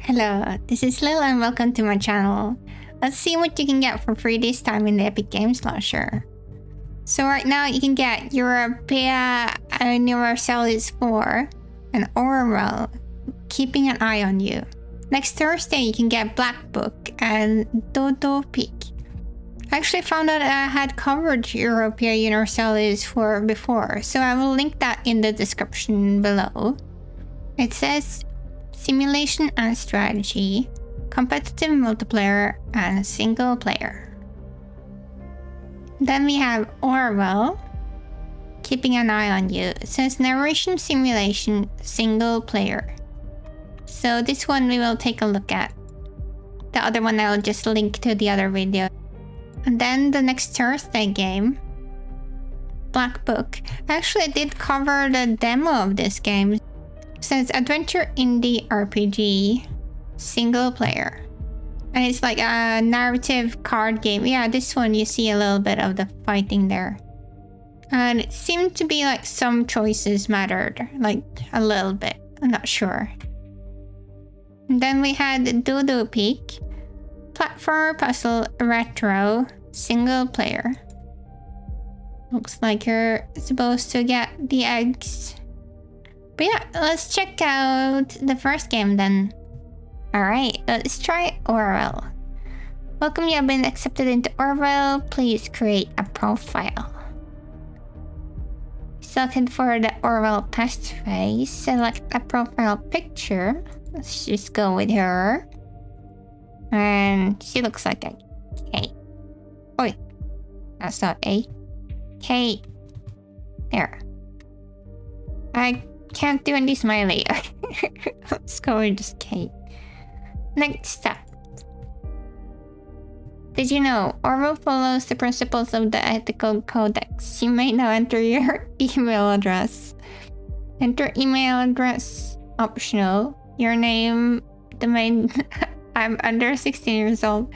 Hello, this is Lill and welcome to my channel. Let's see what you can get for free this time in the Epic Games Launcher. So right now you can get Europa Universalis 4 and Orwell, Keeping an Eye on You. Next Thursday you can get Black Book and Dodo Peak. I actually found out I had covered Europa Universalis 4 before, so I will link that in the description below. It says simulation and strategy, competitive multiplayer, and single player. Then we have Orwell, Keeping an Eye on You. It says narration simulation, single player. So this one we will take a look at. The other one I'll just link to the other video. And then the next Thursday game, Black Book. Actually, I did cover the demo of this game. It says adventure indie RPG, single player. And it's like a narrative card game. Yeah, this one you see a little bit of the fighting there. And it seemed to be like some choices mattered, like a little bit. I'm not sure. And then we had Dodo Peak, platformer puzzle retro, single player. Looks like you're supposed to get the eggs. But yeah, let's check out the first game then. Alright, let's try Orwell. Welcome, you have been accepted into Orwell. Please create a profile. Selected for the Orwell test phase. Select a profile picture. Let's just go with her. And she looks like a K. Oi, that's not A. K. There. I can't do any smiley. Let's go with just K. Next step. Did you know Orwell follows the principles of the ethical codex? You may now enter your email address. Enter email address. Optional. Your name. Domain. I'm under 16 years old.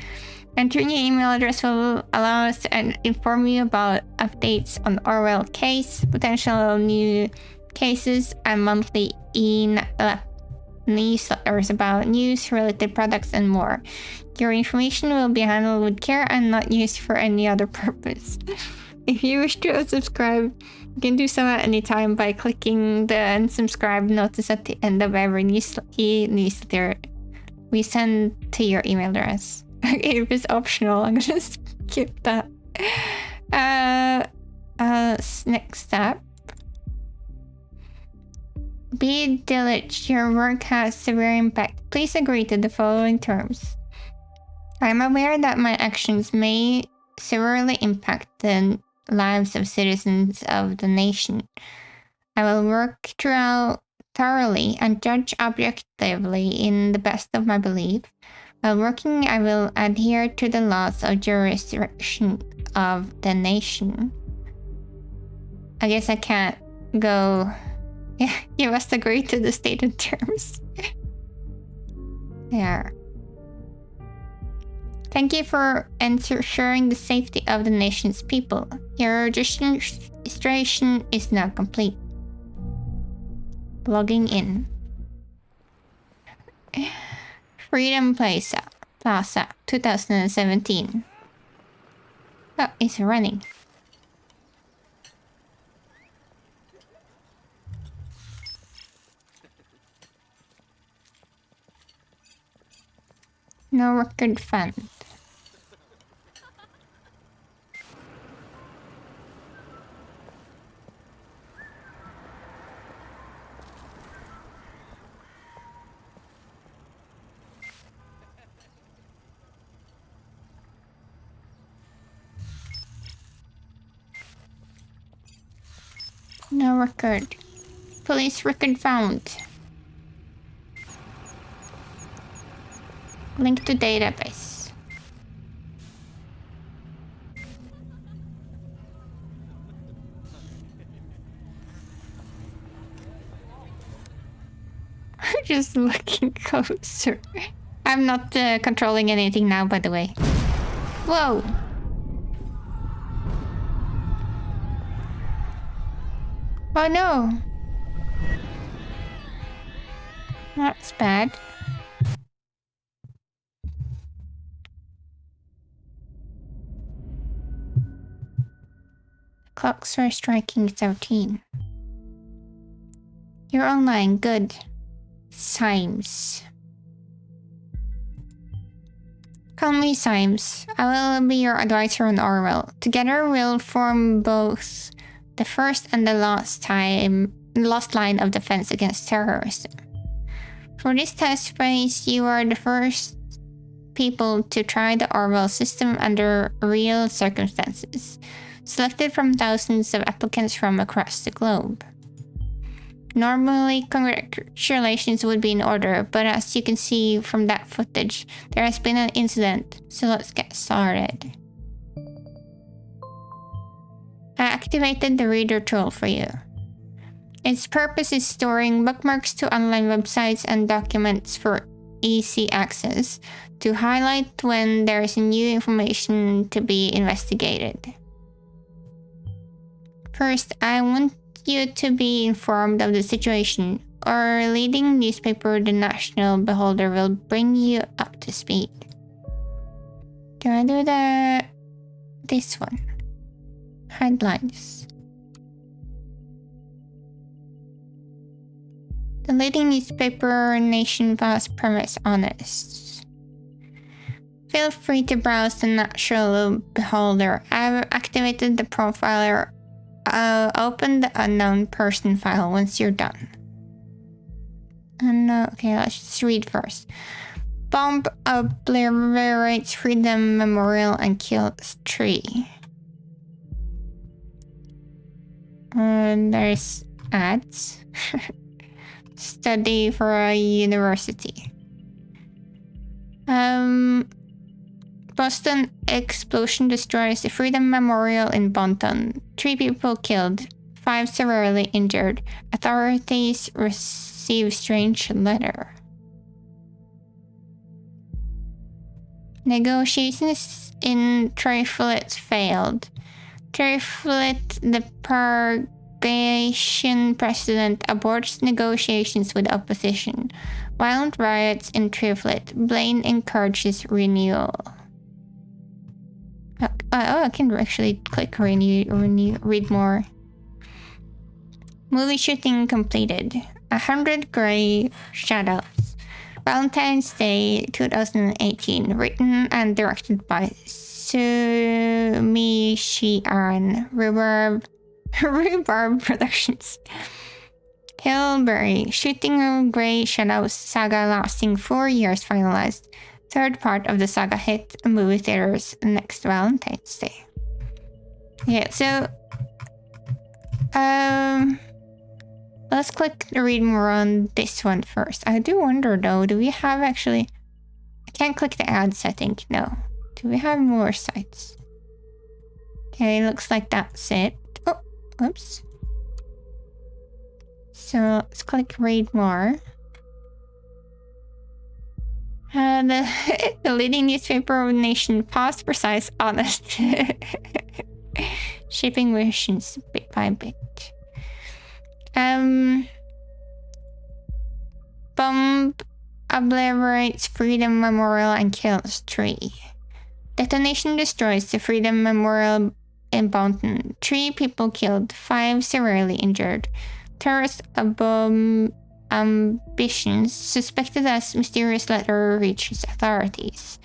Entering your email address will allow us to inform you about updates on Orwell case, potential new cases, and monthly newsletters about news-related products and more. Your information will be handled with care and not used for any other purpose. If you wish to unsubscribe, you can do so at any time by clicking the unsubscribe notice at the end of every newsletter we send to your email address. If it's optional, I'm gonna skip that. Next step. Be diligent. Your work has severe impact. Please agree to the following terms. I am aware that my actions may severely impact the lives of citizens of the nation. I will work thoroughly and judge objectively in the best of my belief. While working, I will adhere to the laws of jurisdiction of the nation. I guess I can't go. Yeah, you must agree to the stated terms. There. Thank you for ensuring the safety of the nation's people. Your registration is now complete. Logging in. Freedom Plaza, 2017. Oh, it's running. No record found. No record. Police record found. Link to database. Just looking closer. I'm not controlling anything now, by the way. Whoa! Oh no! That's bad. Clocks are striking 13. You're online, good. Symes. Call me Symes. I will be your advisor on Orwell. Together we'll form both the first and the last line of defense against terrorism. For this test phase, you are the first people to try the Orwell system under real circumstances, selected from thousands of applicants from across the globe. Normally, congratulations would be in order, but as you can see from that footage, there has been an incident, so let's get started. I activated the reader tool for you. Its purpose is storing bookmarks to online websites and documents for easy access to highlight when there is new information to be investigated. First, I want you to be informed of the situation. Our leading newspaper, The National Beholder, will bring you up to speed. Do I do this one? Headlines. The leading newspaper, Nation Voice, premise honest. Feel free to browse the National Beholder. I've activated the profiler. Open the unknown person file once you're done. And okay, let's just read first. Bomb obliterates Freedom Memorial and kills tree. There's ads. Study for a university. Boston explosion destroys the Freedom Memorial in Bonton. 3 people killed, 5 severely injured. Authorities receive strange letter. Negotiations in Triflet failed. Triflet, the purgation president, aborts negotiations with opposition. Violent riots in Triflet. Blaine encourages renewal. I can actually click read more. Movie shooting completed. 100 Grey Shadows. Valentine's Day 2018. Written and directed by Sumi Shian. Rhubarb Productions. LBRY Shooting of Grey Shadows saga lasting 4 years finalized. 3rd part of the saga hit movie theaters next Valentine's Day. Yeah, so let's click read more on this one first. I do wonder though, do we have actually... I can't click the ad setting, no. Do we have more sites? Okay, looks like that's it. Oh, whoops. So let's click read more. The leading newspaper of the nation, fast, precise, honest. Shipping versions bit by bit. Bomb obliterates Freedom Memorial and kills 3. Detonation destroys the Freedom Memorial in Bonton. 3 people killed, 5 severely injured. Terrorist ambitions suspected as mysterious letter reaches authorities.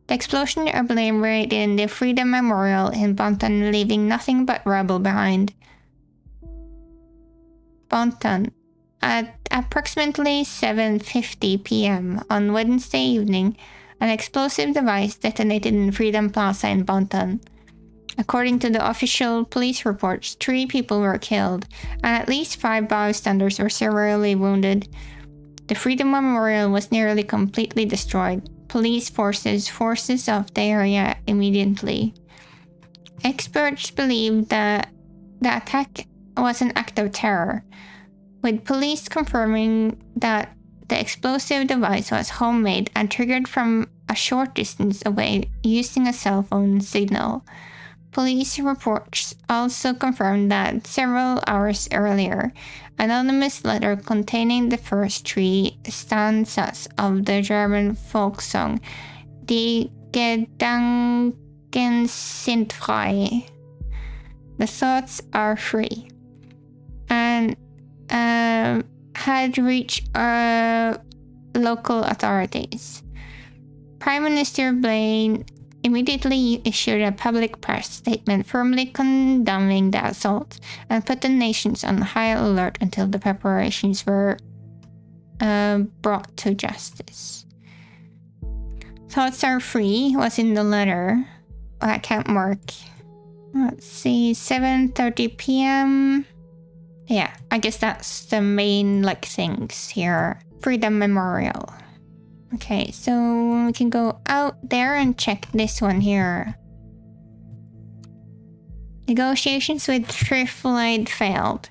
The explosion obliterated the Freedom Memorial in Bonton, leaving nothing but rubble behind. Bonton. At approximately 7:50 p.m. on Wednesday evening, an explosive device detonated in Freedom Plaza in Bonton. According to the official police reports, 3 people were killed, and at least 5 bystanders were severely wounded. The Freedom Memorial was nearly completely destroyed. Police forces off the area immediately. Experts believe that the attack was an act of terror, with police confirming that the explosive device was homemade and triggered from a short distance away using a cell phone signal. Police reports also confirmed that several hours earlier, an anonymous letter containing the first 3 stanzas of the German folk song, Die Gedanken sind frei, The thoughts are free. And had reached local authorities. Prime Minister Blaine immediately issued a public press statement firmly condemning the assault and put the nations on high alert until the preparations were brought to justice. Thoughts are free was in the letter. I can't mark. Let's see, 7:30 p.m. Yeah, I guess that's the main things here. Freedom Memorial. Okay, so we can go out there and check this one here. Negotiations with Triflide failed.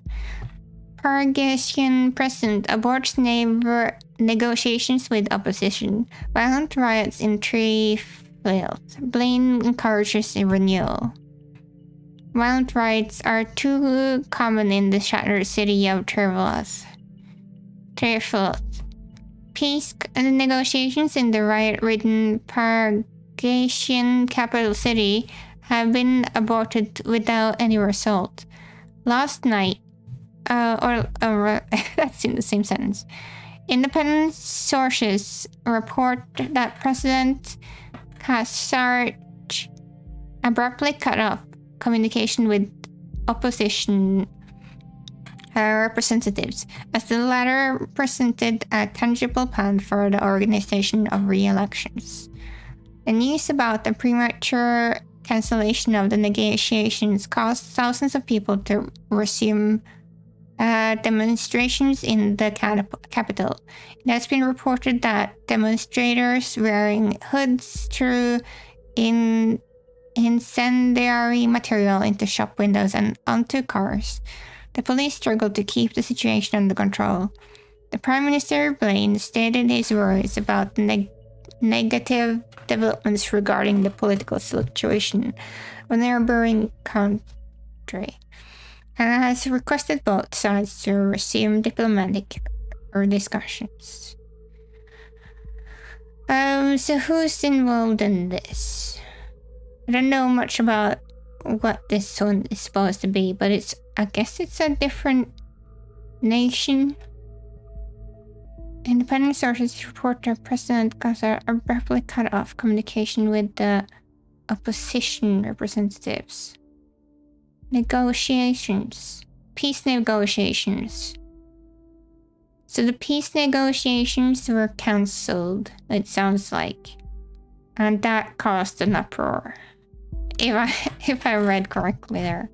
Paraguayan president aborts neighbor negotiations with opposition. Violent riots in Triflide. Blaine encourages a renewal. Violent riots are too common in the shattered city of Triflide. Peace negotiations in the riot-ridden Paraguayan capital city have been aborted without any result. Last night, that's in the same sentence. Independent sources report that President Casar abruptly cut off communication with opposition representatives, as the latter presented a tangible plan for the organization of re-elections. The news about the premature cancellation of the negotiations caused thousands of people to resume demonstrations in the capital. It has been reported that demonstrators wearing hoods threw incendiary material into shop windows and onto cars. The police struggled to keep the situation under control. The Prime Minister Blaine stated his worries about negative developments regarding the political situation of the neighboring country, and has requested both sides to resume diplomatic discussions. So who's involved in this? I don't know much about what this one is supposed to be, but I guess it's a different nation. Independent sources report that President Casar abruptly cut off communication with the opposition representatives. Peace negotiations. So the peace negotiations were cancelled, it sounds like. And that caused an uproar. If I read correctly there.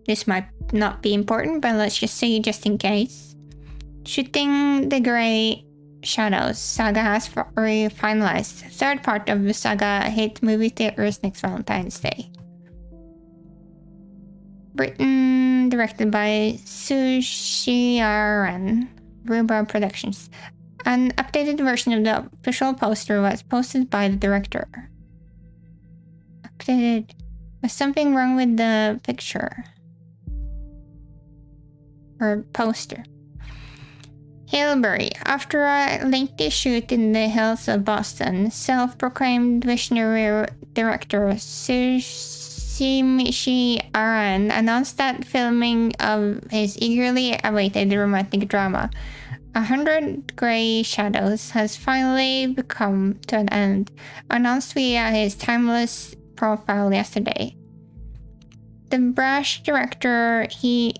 This might not be important, but let's just say just in case. Shooting the Grey Shadows saga has finalized. Third part of the saga hit movie theaters next Valentine's Day. Written, directed by Sushiaran, Rhubarb Productions. An updated version of the official poster was posted by the director. Updated. Was something wrong with the picture? Or poster? LBRY. After a lengthy shoot in the hills of Boston, self-proclaimed visionary director Shimishi Aran announced that filming of his eagerly awaited romantic drama 100 Grey Shadows has finally come to an end, announced via his timeless profile yesterday. The brash director, he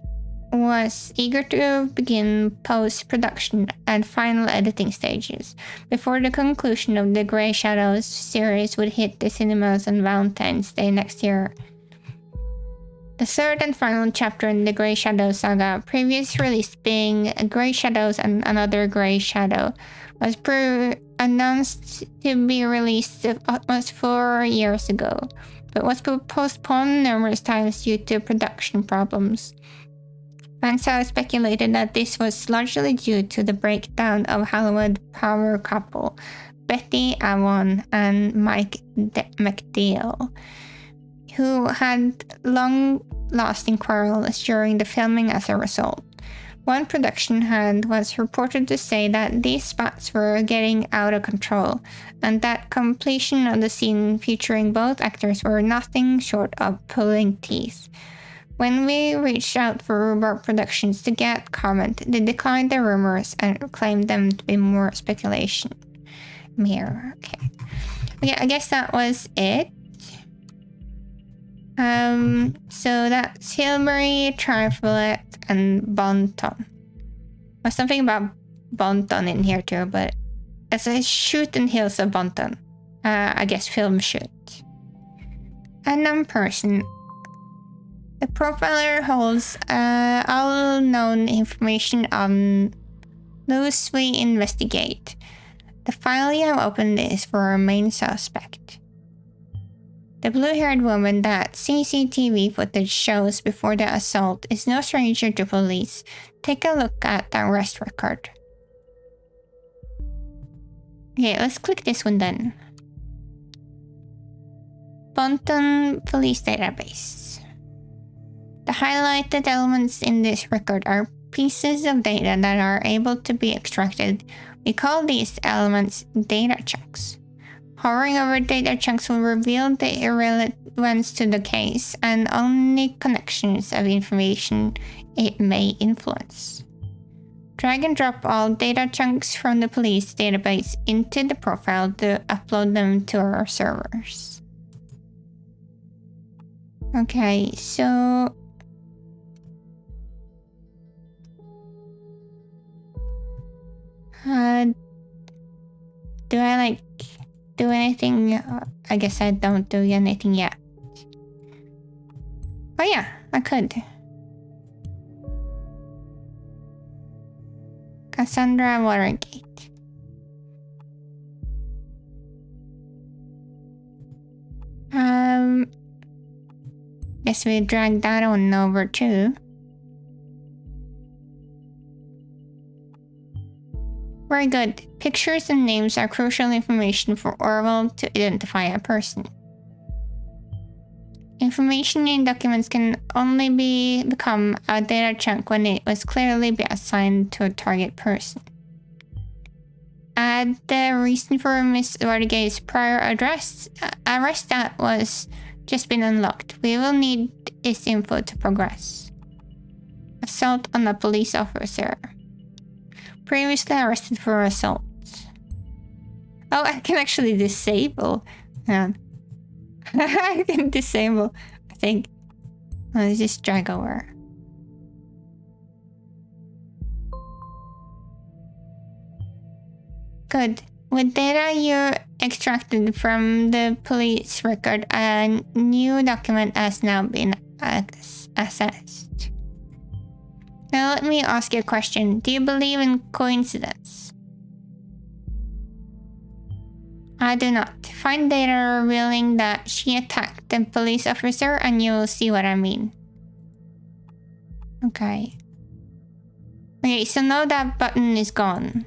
was eager to begin post-production and final editing stages before the conclusion of the Grey Shadows series would hit the cinemas on Valentine's Day next year. The third and final chapter in the Grey Shadow saga, previous release being Grey Shadows and Another Grey Shadow, was announced to be released almost 4 years ago, but was postponed numerous times due to production problems. Fans have speculated that this was largely due to the breakdown of Hollywood power couple Betty Avon and Mike McDeal, who had long-lasting quarrels during the filming as a result. One production head was reported to say that these spots were getting out of control, and that completion of the scene featuring both actors were nothing short of pulling teeth. When we reached out for Rhubarb Productions to get comment, they declined the rumors and claimed them to be more speculation. Mirror, okay. Yeah, I guess that was it. So that's LBRY, Triflet, and Bonton. There's something about Bonton in here too, but it's a shoot in Hills of Bonton. I guess film shoot. Unknown person. The profiler holds all known information on those we investigate. The file you have opened is for our main suspect. The blue-haired woman that CCTV footage shows before the assault is no stranger to police. Take a look at the arrest record. Okay, let's click this one then. Bonton Police Database. The highlighted elements in this record are pieces of data that are able to be extracted. We call these elements data chunks. Hovering over data chunks will reveal the irrelevance to the case and only connections of information it may influence. Drag and drop all data chunks from the police database into the profile to upload them to our servers. Okay, so do I do anything? I guess I don't do anything yet. Oh yeah, I could. Cassandra Watergate. Guess we drag that one over too. Very good. Pictures and names are crucial information for Orwell to identify a person. Information in documents can only become a data chunk when it was clearly be assigned to a target person. Add the reason for Miss Watergate's prior arrest that was just been unlocked. We will need this info to progress. Assault on a police officer. Previously arrested for assault. Oh, I can actually disable. I can disable, I think. Let's just drag over. Good. With data you extracted from the police record, a new document has now been assessed. Now let me ask you a question. Do you believe in coincidence? I do not. Find data revealing that she attacked the police officer and you will see what I mean. Okay. Okay, so now that button is gone.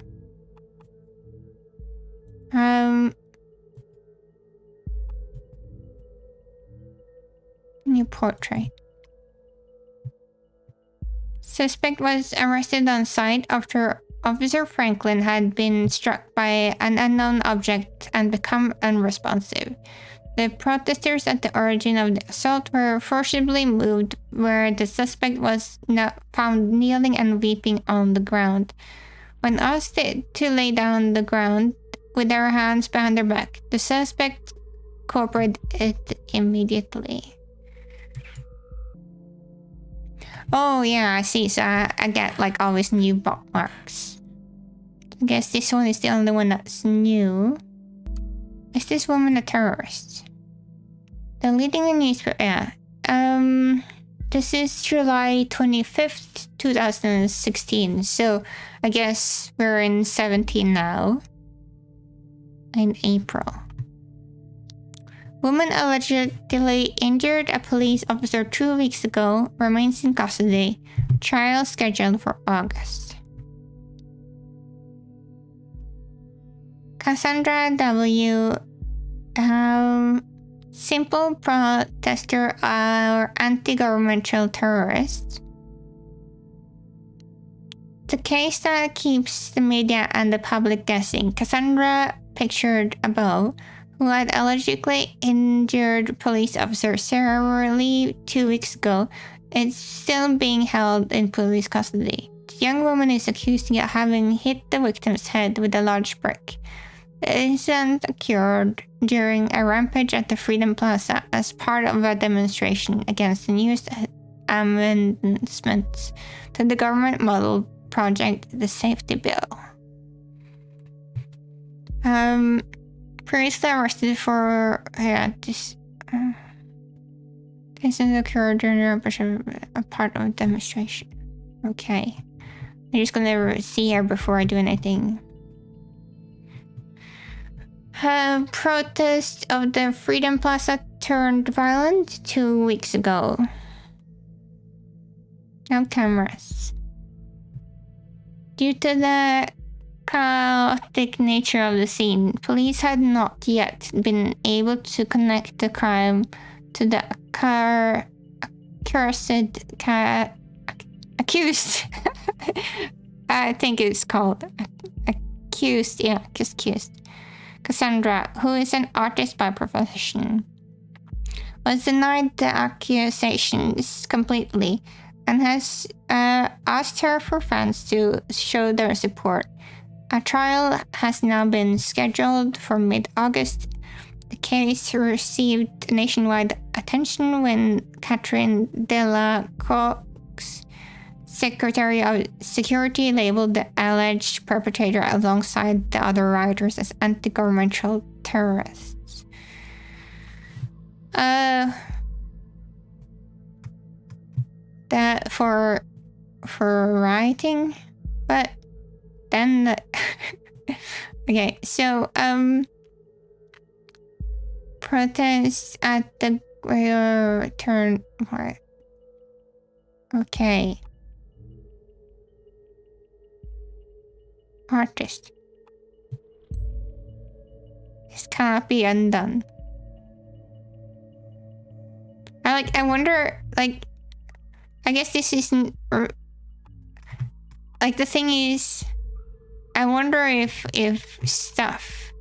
New portrait. Suspect was arrested on site after Officer Franklin had been struck by an unknown object and become unresponsive. The protesters at the origin of the assault were forcibly moved where the suspect was found kneeling and weeping on the ground. When asked to lay down on the ground with their hands behind their back, the suspect cooperated immediately. Oh yeah, I see. So I get like always new bookmarks. I guess this one is the only one that's new. Is this woman a terrorist? The leading newspaper, yeah. This is July 25th, 2016. So I guess we're in 17 now. In April. Woman allegedly injured a police officer 2 weeks ago, remains in custody. Trial scheduled for August. Cassandra W. Simple protester or anti-governmental terrorist. The case that keeps the media and the public guessing. Cassandra, pictured above, who had allegedly injured police officer Sarah Lee 2 weeks ago, is still being held in police custody. The young woman is accused of having hit the victim's head with a large brick. The incident occurred during a rampage at the Freedom Plaza as part of a demonstration against the newest amendments to the government model project, the Safety Bill. Previously arrested for this incident occurred during a part of a demonstration. Okay. I'm just gonna see her before I do anything. Protest of the Freedom Plaza turned violent 2 weeks ago. No cameras. Due to the chaotic nature of the scene, police had not yet been able to connect the crime to the accused. I think it's called accused. Yeah, accused. Cassandra, who is an artist by profession, was denied the accusations completely and has asked her for fans to show their support. A trial has now been scheduled for mid-August. The case received nationwide attention when Catherine Delacour's Secretary of Security labeled the alleged perpetrator alongside the other rioters as anti-governmental terrorists. That for rioting, but then okay, so protests at the turn. Okay. Artist. This cannot be undone. I wonder, I guess this isn't, the thing is, I wonder if stuff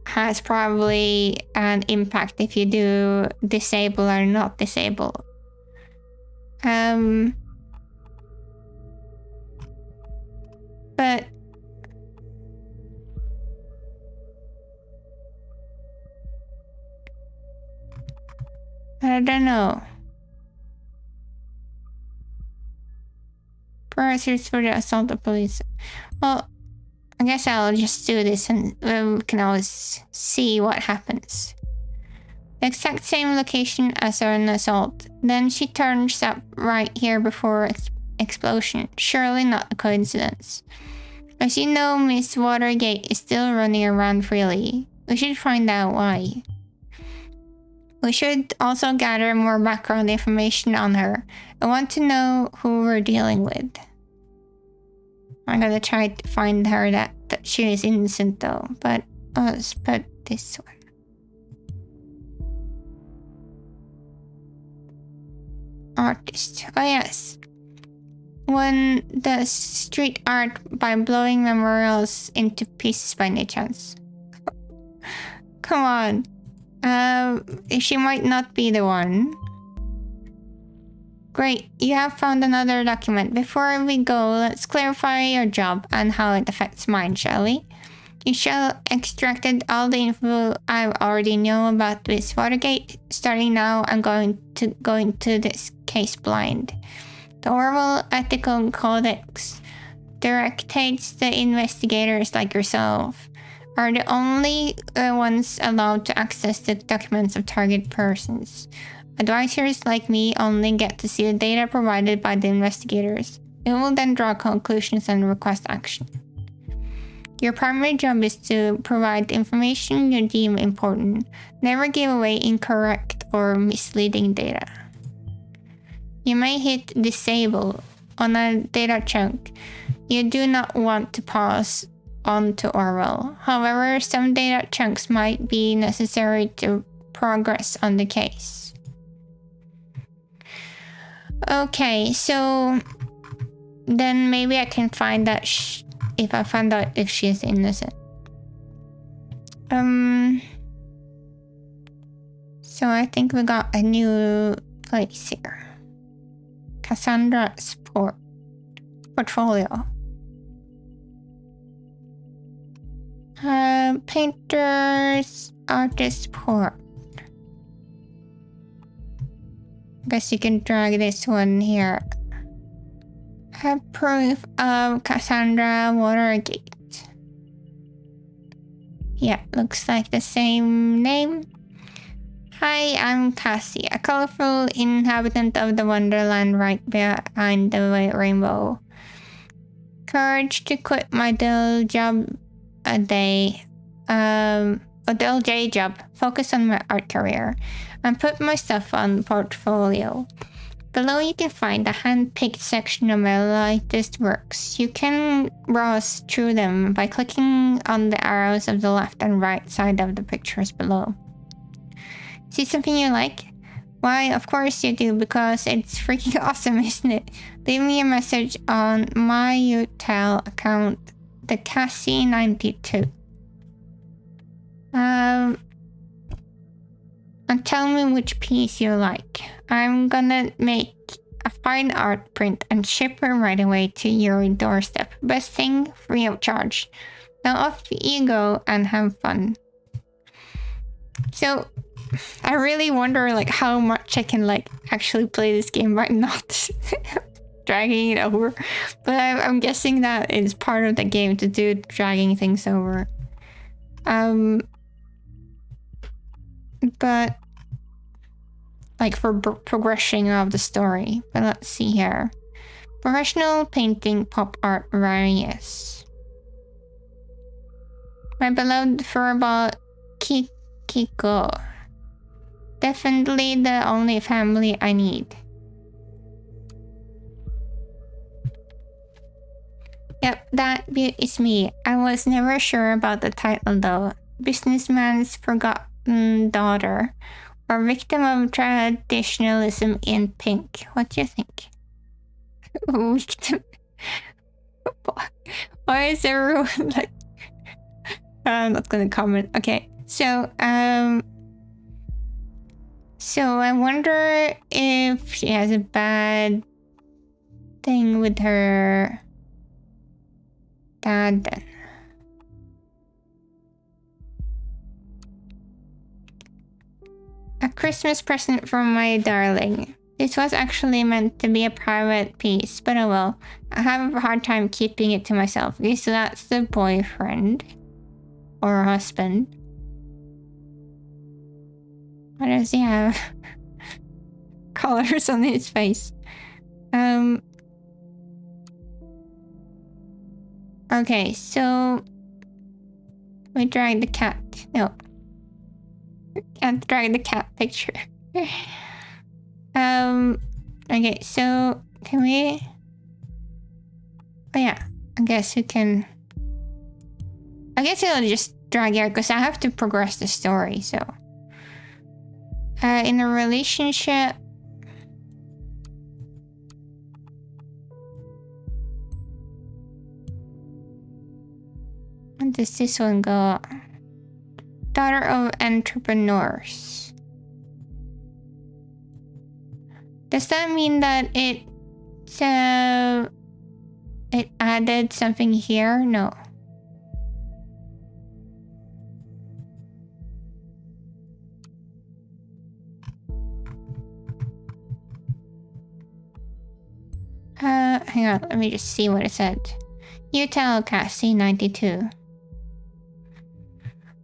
has probably an impact if you do disable or not disable. But I don't know. Procedures for the assault of police. Well, I guess I'll just do this and we can always see what happens. The exact same location as an assault. Then she turns up right here before explosion. Surely not a coincidence. As you know, Miss Watergate is still running around freely. We should find out why. We should also gather more background information on her. I want to know who we're dealing with. I'm gonna try to find her that she is innocent though, but let's put this one. Artist. Oh yes. One does street art by blowing memorials into pieces by any chance. Come on. She might not be the one. Great, you have found another document. Before we go, let's clarify your job and how it affects mine, shall we? You shall extracted all the info I already know about Miss Watergate. Starting now, I'm going to go into this case blind. The Orwell Ethical Codex dictates the investigators like yourself are the only ones allowed to access the documents of target persons. Advisors like me only get to see the data provided by the investigators. We will then draw conclusions and request action. Your primary job is to provide information you deem important. Never give away incorrect or misleading data. You may hit disable on a data chunk. You do not want to pass on to Orwell. However, some data chunks might be necessary to progress on the case. Okay, so then maybe I can find that if I find out if she is innocent. So I think we got a new place here. Cassandra's portfolio. Painters, artist port. Guess you can drag this one here. Have proof of Cassandra Watergate. Yeah, looks like the same name. Hi, I'm Cassie, a colorful inhabitant of the wonderland right behind the white rainbow. Courage to quit my dull job a dull day job, focus on my art career, and put my stuff on portfolio. Below you can find the hand-picked section of my latest works. You can browse through them by clicking on the arrows of the left and right side of the pictures below. See something you like? Why, of course you do, because it's freaking awesome, isn't it? Leave me a message on my UTEL account, the Cassie92. And tell me which piece you like. I'm gonna make a fine art print and ship it right away to your doorstep. Best thing, free of charge. Now off you go and have fun. So, I really wonder like how much I can like actually play this game by not dragging it over. But I'm guessing that is part of the game to do dragging things over. But like for progression of the story. But let's see here. Professional painting, pop art, various. My beloved furball Kiko. Definitely the only family I need. Yep, that is me. I was never sure about the title though. Businessman's forgotten daughter, or victim of traditionalism in pink. What do you think? Victim. Why is everyone like? I'm not gonna comment. Okay, so I wonder if she has a bad thing with her dad then. A Christmas present from my darling. This was actually meant to be a private piece, but oh well. I have a hard time keeping it to myself. Okay, so that's the boyfriend. Or husband. Why does he have colors on his face? Okay, so we drag the cat. No. Can't drag the cat picture. Okay, so can we? Oh yeah, I guess we can. I guess I'll just drag here because I have to progress the story. So, in a relationship. Where does this one go? Daughter of entrepreneurs. Does that mean that it added something here? No. Hang on, let me just see what it said. UTEL Cassie 92.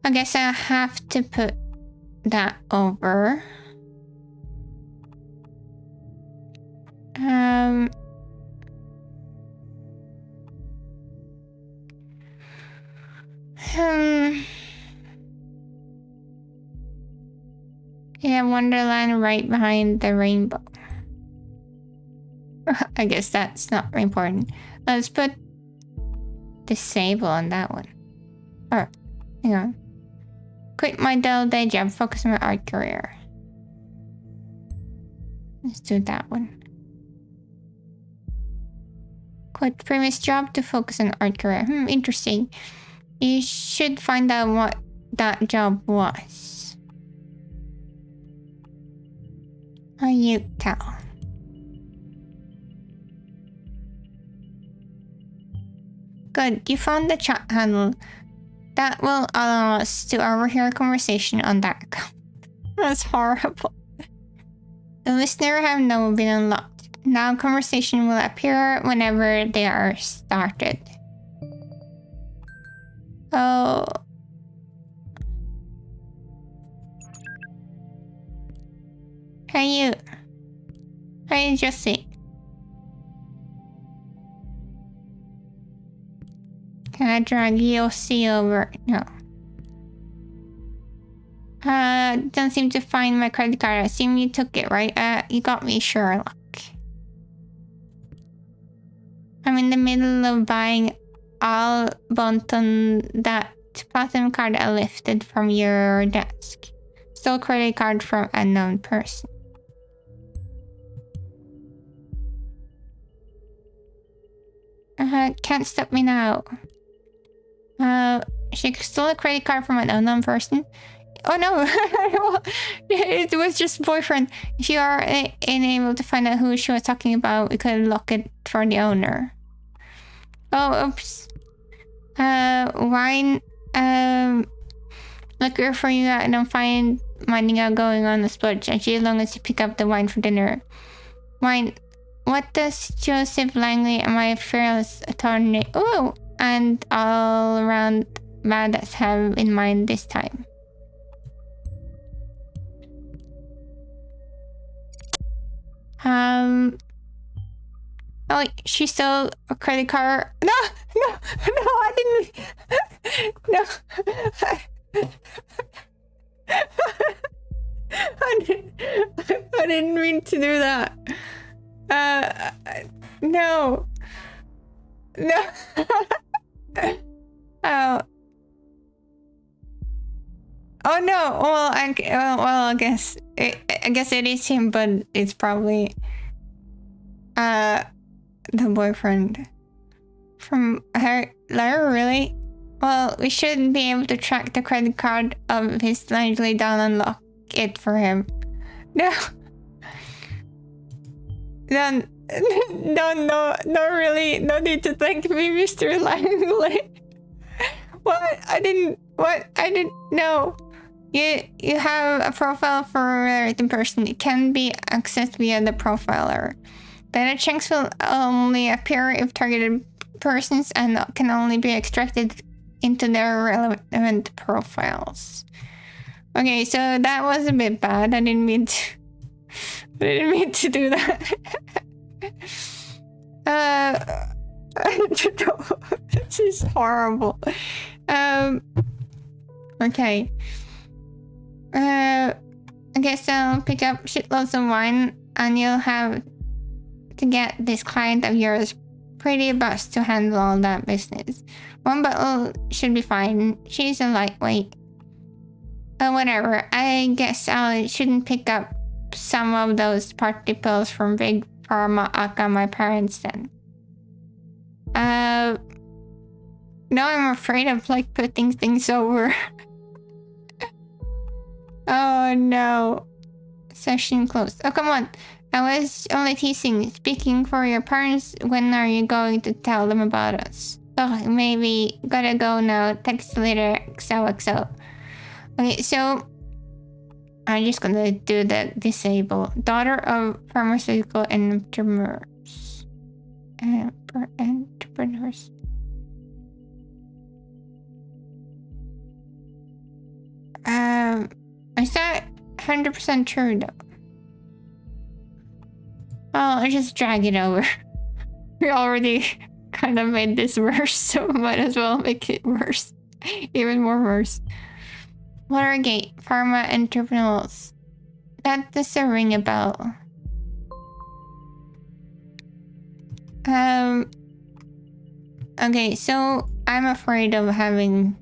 I guess I have to put that over. Yeah, Wonderland right behind the rainbow. I guess that's not important. Let's put disable on that one. Or, hang on. Quit my dull day job, focus on my art career. Let's do that one. Quit previous job to focus on art career. Interesting. You should find out what that job was. You tell. Good, you found the chat handle. That will allow us to overhear a conversation on that account. That's horrible. The listener have now been unlocked. Now conversation will appear whenever they are started. Oh. Hey you. Hey Jesse. Can I drag EOC over? No. Don't seem to find my credit card. I assume you took it, right? You got me, Sherlock. I'm in the middle of buying all Bonton, that platinum card I lifted from your desk. Stole credit card from unknown person. Can't stop me now. She stole a credit card from an unknown person. Oh no, it was just boyfriend. If you are unable to find out who she was talking about, we could lock it for the owner. Oh, oops. Wine, liquor for you. I don't find minding out going on the splurge. Actually, as long as you pick up the wine for dinner. Wine. What does Joseph Langley and my fearless attorney, and all around badass have in mind this time? Oh, she stole a credit card. No, I didn't. No. I didn't mean to do that. No. Oh no. Well, I guess it is him, but it's probably the boyfriend from her. Really? Well, we should be able to track the credit card of his landlady down and lock it for him. No. No, really. No need to thank me, Mr. Langley. What? I didn't know. You have a profile for a certain person. It can be accessed via the profiler. Data chunks will only appear if targeted persons and can only be extracted into their relevant profiles. Okay, so that was a bit bad. I didn't mean to do that. This is horrible. Okay. I guess I'll pick up shitloads of wine and you'll have to get this client of yours pretty buzzed to handle all that business. One bottle should be fine. She's a lightweight. Whatever. I guess I shouldn't pick up some of those party pills from Big Pharma aka my parents then. No, I'm afraid of putting things over. Oh no. Session closed. Oh, come on. I was only teasing. Speaking for your parents, when are you going to tell them about us? Oh, maybe. Gotta go now. Text later. XOXO. Okay, so I'm just gonna do the disable. Daughter of pharmaceutical entrepreneurs. Entrepreneurs. Is that 100% true though? Well, I'll just drag it over. We already kind of made this worse, so might as well make it worse. Even more worse. Watergate, Pharma Entrepreneurs. That doesn't ring a bell. Okay, so I'm afraid of having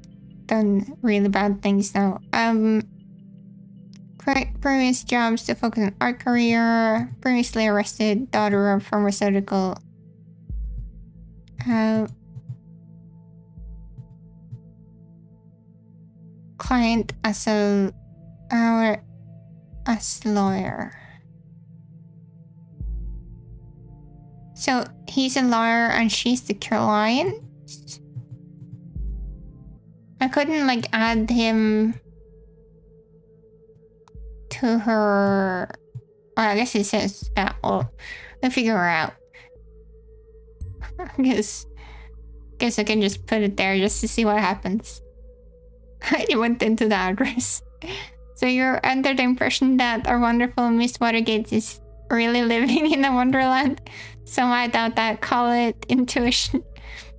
done really bad things now. Previous jobs to focus on art career. Previously arrested, daughter of pharmaceutical Client as lawyer. So he's a lawyer and she's the client. I couldn't like add him to her. Well, I guess it says that. Well, we'll figure her out. Guess I can just put it there just to see what happens. I went into the address. So you're under the impression that our wonderful Miss Watergate is really living in a wonderland? Some I doubt that. Call it intuition.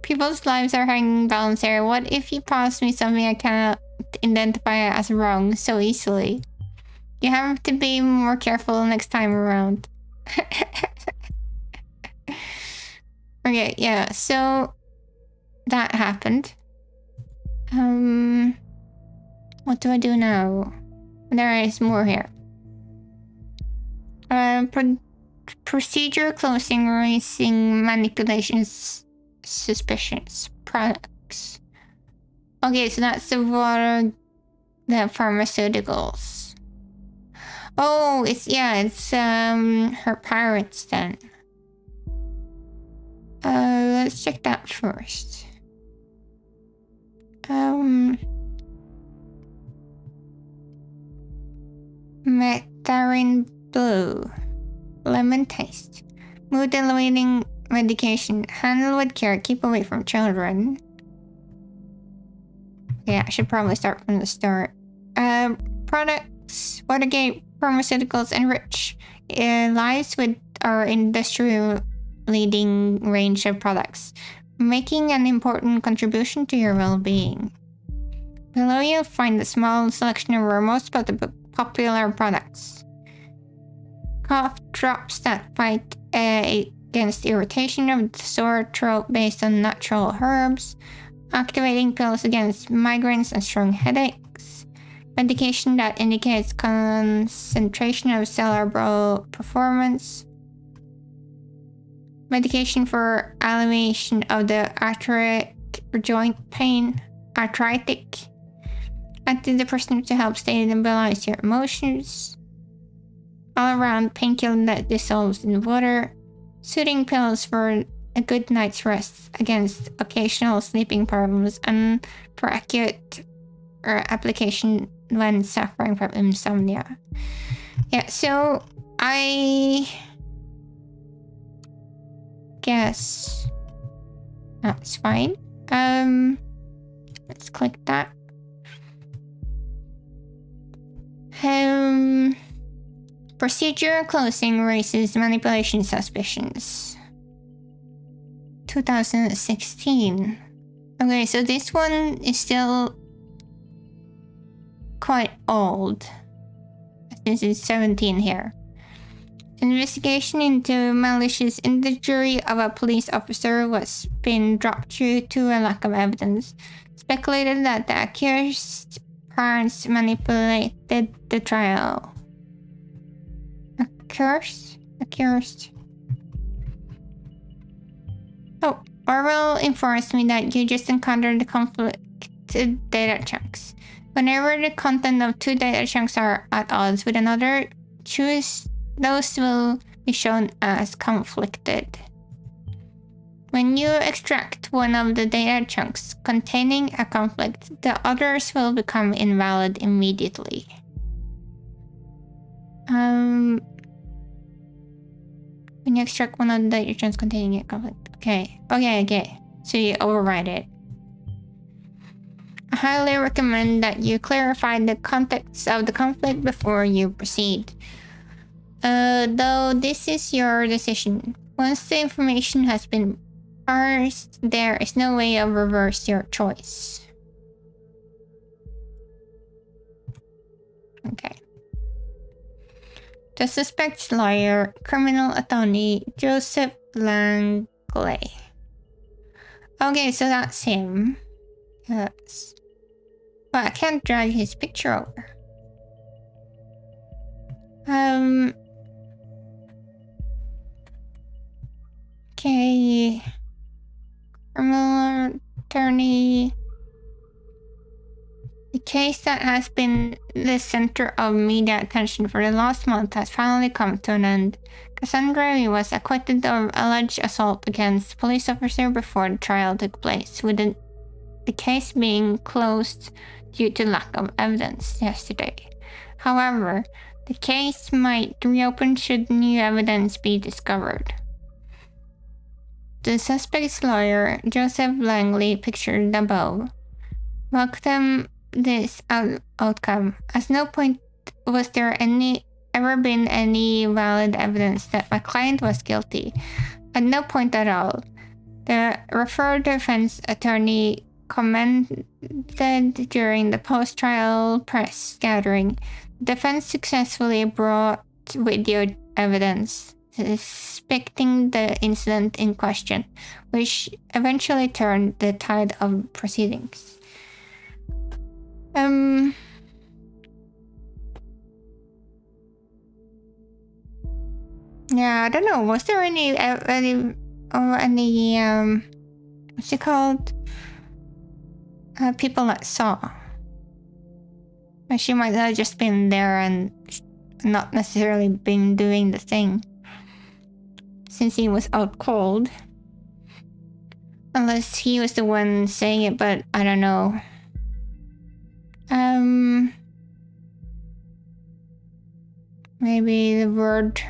People's lives are hanging balance here. What if you promised me something I cannot identify as wrong so easily? You have to be more careful next time around. Okay, yeah, so that happened. What do I do now? There is more here. Procedure closing, raising manipulations, suspicions, products. Okay, so that's the pharmaceuticals. Oh, it's her pirates then. Let's check that first. Nectarine blue. Lemon taste. Mood elevating medication. Handle with care. Keep away from children. Yeah, I should probably start from the start. Products. Watergate Pharmaceuticals enrich lives with our industry-leading range of products, making an important contribution to your well-being. Below you'll find a small selection of our most popular products. Cough drops that fight against irritation of the sore throat based on natural herbs. Activating pills against migraines and strong headaches. Medication that indicates concentration of cerebral performance. Medication for alleviation of the arthritic joint pain. Arthritic. Antidepressant to help stabilize your emotions. All-around painkiller that dissolves in water. Soothing pills for a good night's rest against occasional sleeping problems and for acute application when suffering from insomnia. Yeah, so I guess that's fine. Let's click that. Procedure closing raises manipulation suspicions. 2016. Okay, so this one is still quite old. This is 17 here. Investigation into malicious injury of a police officer was been dropped due to a lack of evidence. Speculated that the accused parents manipulated the trial. Accused. Oh, Orwell informs me that you just encountered the conflicted data chunks. Whenever the content of two data chunks are at odds with another, those will be shown as conflicted. When you extract one of the data chunks containing a conflict, the others will become invalid immediately. When you extract one of the data chunks containing a conflict. Okay. So you override it. I highly recommend that you clarify the context of the conflict before you proceed. Though this is your decision. Once the information has been parsed, there is no way of reverse your choice. Okay. The suspect's lawyer, criminal attorney Joseph Langley. Okay, so that's him. Yes. But I can't drag his picture over. Okay. criminal attorney. The case that has been the center of media attention for the last month has finally come to an end. Cassandra was acquitted of alleged assault against a police officer before the trial took place, with the case being closed due to lack of evidence yesterday. However, the case might reopen should new evidence be discovered. The suspect's lawyer, Joseph Langley, pictured above, welcomed this outcome. At no point was there ever been any valid evidence that my client was guilty. At no point at all. The referred defense attorney commented during the post-trial press gathering. The defense successfully brought video evidence depicting the incident in question, which eventually turned the tide of proceedings. Yeah, I don't know. Was there any what's it called? People that saw. She might have just been there and not necessarily been doing the thing, since he was out cold. Unless he was the one saying it, but I don't know. Maybe the word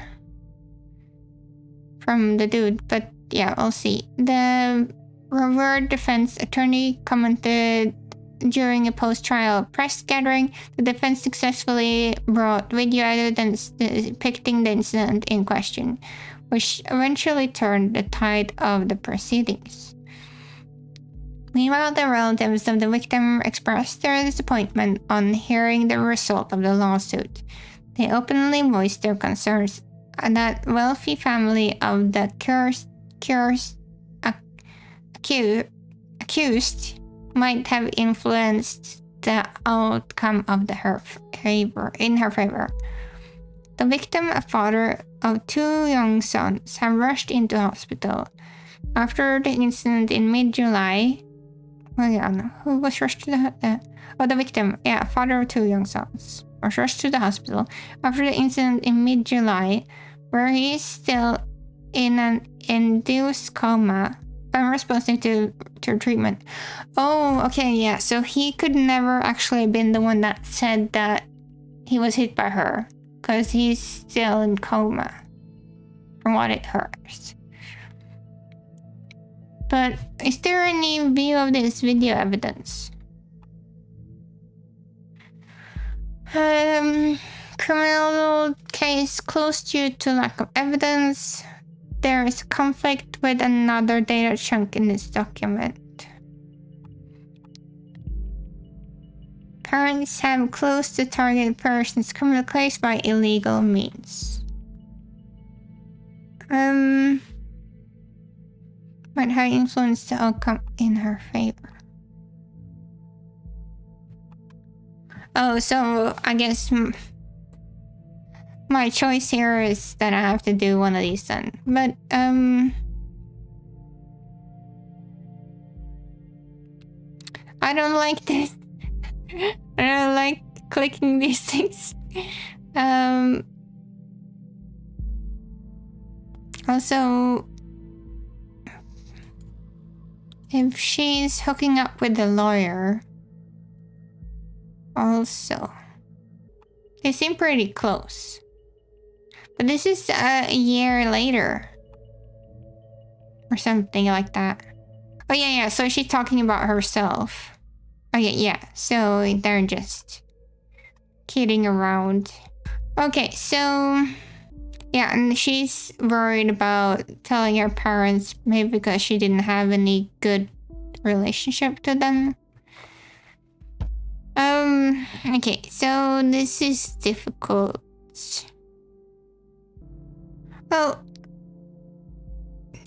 from the dude, but yeah, we'll see. The revered defense attorney commented during a post-trial press gathering. The defense successfully brought video evidence depicting the incident in question, which eventually turned the tide of the proceedings. Meanwhile, the relatives of the victim expressed their disappointment on hearing the result of the lawsuit. They openly voiced their concerns that wealthy family of the accused might have influenced the outcome of in her favor. The victim, a father of 2 young sons, have rushed into hospital after the incident in mid-July. Who was rushed to the victim, father of 2 young sons, was rushed to the hospital after the incident in mid-July, where he is still in an induced coma, unresponsive to treatment. Oh, okay, yeah. So he could never actually have been the one that said that he was hit by her, because he's still in coma, from what it hurts. But is there any view of this video evidence? Criminal case closed due to lack of evidence. There is a conflict with another data chunk in this document. Parents have closed the target person's criminal case by illegal means. Might have influenced the outcome in her favor. Oh, so I guess my choice here is that I have to do one of these then. But, I don't like this. I don't like clicking these things. Also, if she's hooking up with the lawyer, also, they seem pretty close. But this is a year later, or something like that. Oh yeah, so she's talking about herself. Okay, yeah, so they're just kidding around. Okay, so yeah, and she's worried about telling her parents, maybe because she didn't have any good relationship to them. Okay, so this is difficult. Well,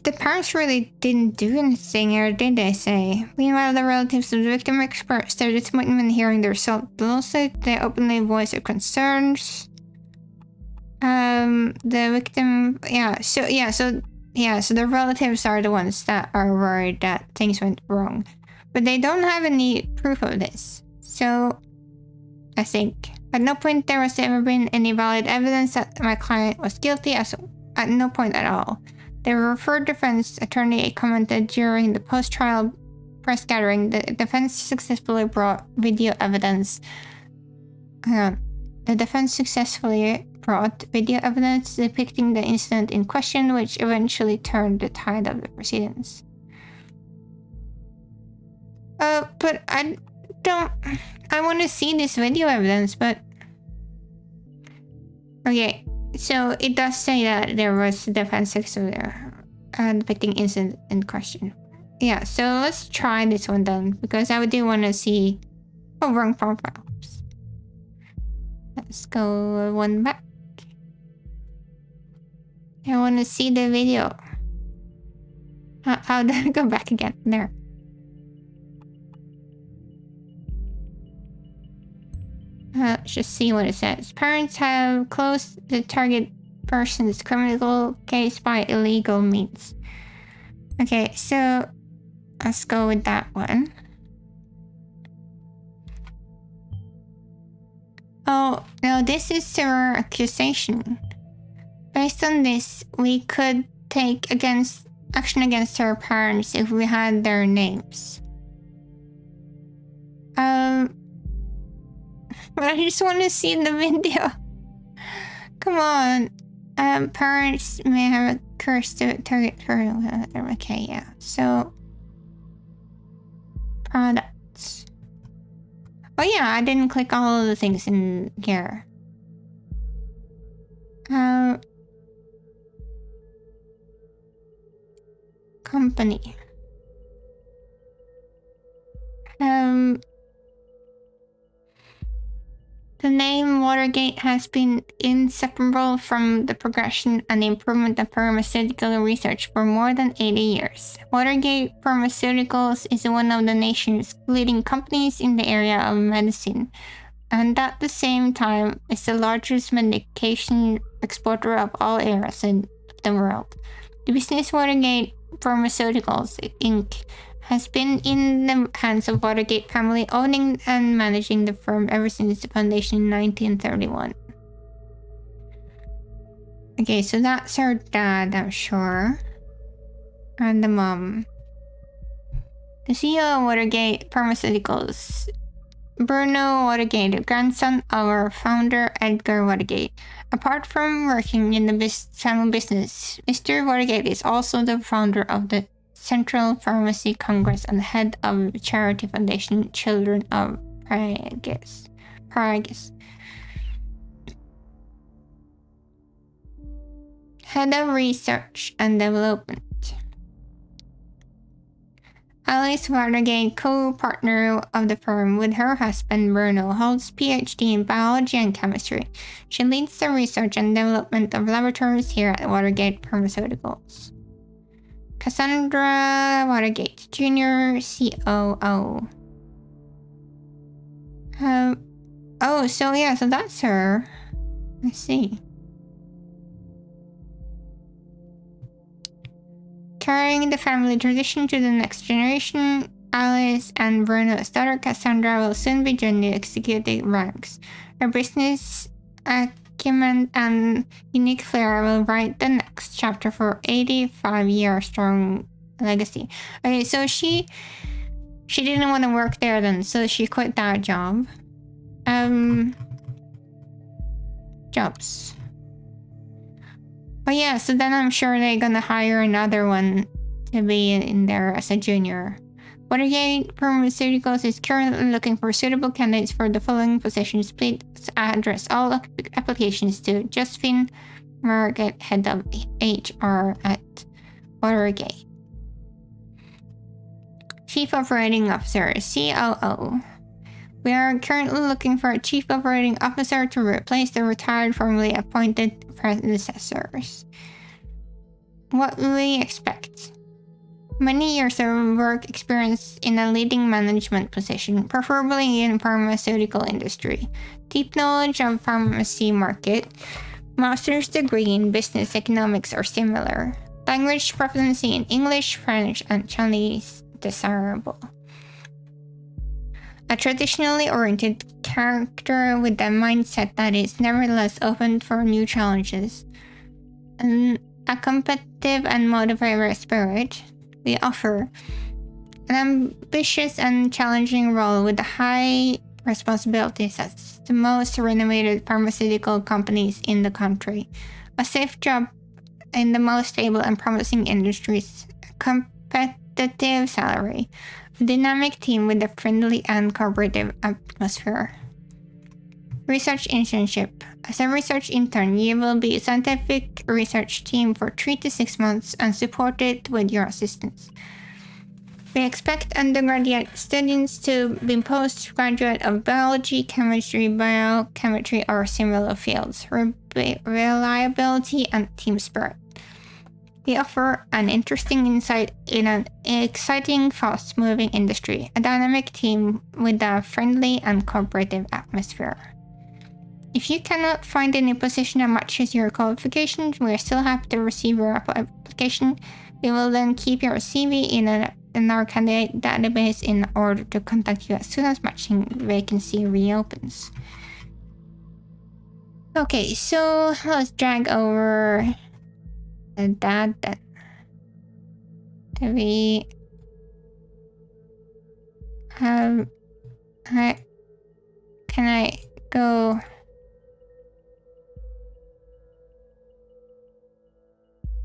the parents really didn't do anything here, did they say? Meanwhile, the relatives of the victim expressed their disappointment when hearing the result of the lawsuit. They openly voiced their concerns. The victim, so yeah, so the relatives are the ones that are worried that things went wrong. But they don't have any proof of this. So I think at no point there has ever been any valid evidence that my client was guilty, at no point at all. The referred defense attorney commented during the post-trial press gathering the defense successfully brought video evidence. The defense successfully brought video evidence depicting the incident in question, which eventually turned the tide of the proceedings. But I want to see this video evidence, but... Okay, so it does say that there was defense successfully depicting incident in question. Yeah, so let's try this one then, because I do want to see... Oh, wrong profile. Let's go one back. I want to see the video. How do I go back again? There. Let's just see what it says. Parents have closed the target person's criminal case by illegal means. Okay, so let's go with that one. Oh, no, this is severe accusation. Based on this, we could take action against her parents if we had their names. But I just want to see the video. Come on. Parents may have cursed to target her. Okay, yeah. So, products. Oh yeah, I didn't click all of the things in here. Company. The name Watergate has been inseparable from the progression and improvement of pharmaceutical research for more than 80 years. Watergate Pharmaceuticals is one of the nation's leading companies in the area of medicine, and at the same time is the largest medication exporter of all areas in the world. The business Watergate Pharmaceuticals, Inc. has been in the hands of Watergate family, owning and managing the firm ever since the foundation in 1931. Okay, so that's her dad, I'm sure. And the mom. The CEO of Watergate Pharmaceuticals, Bruno Watergate, grandson of our founder Edgar Watergate. Apart from working in the family business, Mr. Watergate is also the founder of the Central Pharmacy Congress and head of the charity foundation Children of Pragues. Head of Research and Development. Alice Watergate, co-partner of the firm with her husband Bruno, holds PhD in biology and chemistry. She leads the research and development of laboratories here at Watergate Pharmaceuticals. Cassandra Watergate, Jr., COO. Oh, so yeah, so that's her. I see. Carrying the family tradition to the next generation, Alice and Bruno's daughter Cassandra will soon be joining the executive ranks. Her business acumen and unique flair will write the next chapter for 85-year-strong legacy. Okay, so she didn't want to work there then, so she quit that job. Jobs. Oh yeah, so then I'm sure they're gonna hire another one to be in there as a junior. Watergate Pharmaceuticals is currently looking for suitable candidates for the following positions. Please address all applications to Josephine Margaret, head of HR at Watergate. Chief Operating Officer, COO. We are currently looking for a Chief Operating Officer to replace the retired formerly appointed predecessors. What will we expect? Many years of work experience in a leading management position, preferably in pharmaceutical industry. Deep knowledge of pharmacy market. Master's degree in business economics or similar. Language proficiency in English, French, and Chinese desirable. A traditionally oriented character with a mindset that is nevertheless open for new challenges. And a competitive and motivated spirit, we offer an ambitious and challenging role with high responsibilities at the most renowned pharmaceutical companies in the country. A safe job in the most stable and promising industries. A competitive salary. A dynamic team with a friendly and cooperative atmosphere. Research internship. As a research intern, you will be a scientific research team for 3 to 6 months and supported with your assistance. We expect undergraduate students to be postgraduate of biology, chemistry, biochemistry, or similar fields. Reliability and team spirit. We offer an interesting insight in an exciting, fast-moving industry, a dynamic team with a friendly and cooperative atmosphere. If you cannot find any position that matches your qualifications, we are still happy to receive your application. We will then keep your CV in our candidate database in order to contact you as soon as matching vacancy reopens. Okay, so let's drag over that then. Do we have... Can I go...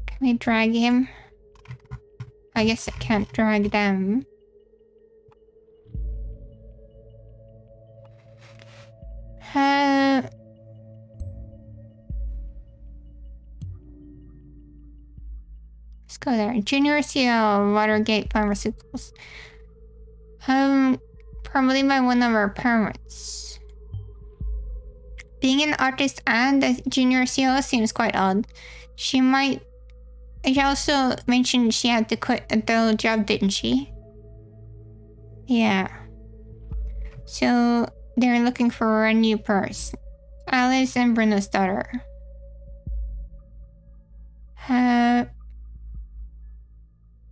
Can we drag him? I guess I can't drag them. Let's go there. Junior CEO, Watergate Pharmaceuticals. Probably by one of our parents. Being an artist and a junior CEO seems quite odd. She also mentioned she had to quit the old job, didn't she? Yeah. So they're looking for a new person. Alice and Bruno's daughter.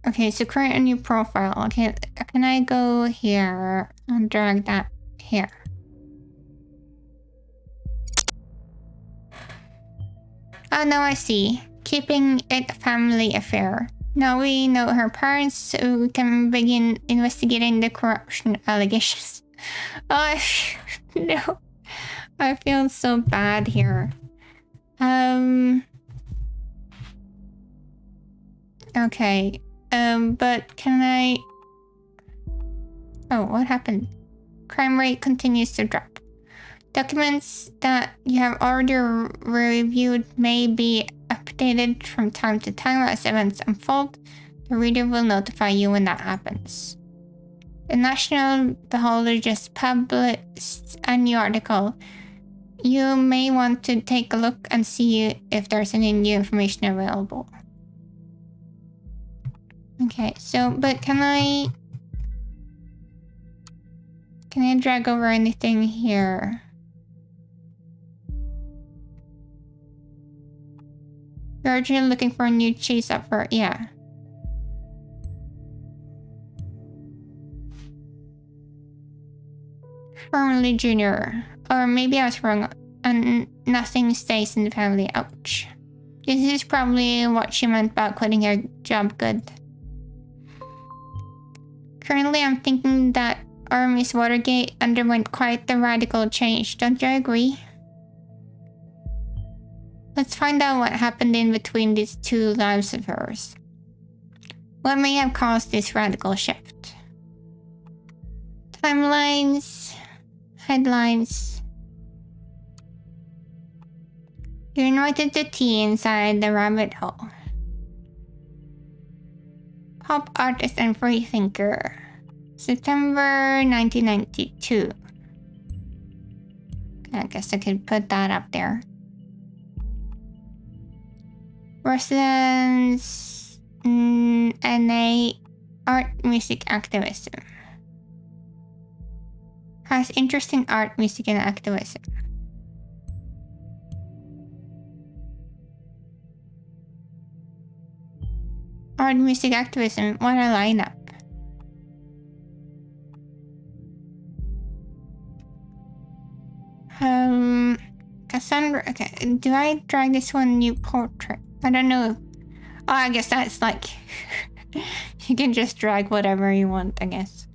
Okay, so create a new profile. Okay, can I go here and drag that here? Oh, now I see. Keeping it a family affair. Now we know her parents, so we can begin investigating the corruption allegations. Oh, no. I feel so bad here. Okay. But can I... Oh, what happened? Crime rate continues to drop. Documents that you have already reviewed may be updated from time to time as events unfold. The reader will notify you when that happens. The National Beholder just published a new article. You may want to take a look and see if there's any new information available. Okay, so, but can I drag over anything here? You're originally looking for a new cheese up for, yeah. Formerly junior. Or maybe I was wrong. And nothing stays in the family. Ouch. This is probably what she meant about quitting her job good. Currently, I'm thinking that our Miss Watergate underwent quite the radical change. Don't you agree? Let's find out what happened in between these two lives of hers. What may have caused this radical shift? Timelines. Headlines. You're invited to tea inside the rabbit hole. Pop artist and freethinker. September 1992. I guess I could put that up there. Residence NA art music activism. Has interest in art, music, and activism. Hard music activism. What a lineup. Cassandra. Okay, do I drag this one new portrait? I don't know. Oh, I guess that's like you can just drag whatever you want, I guess.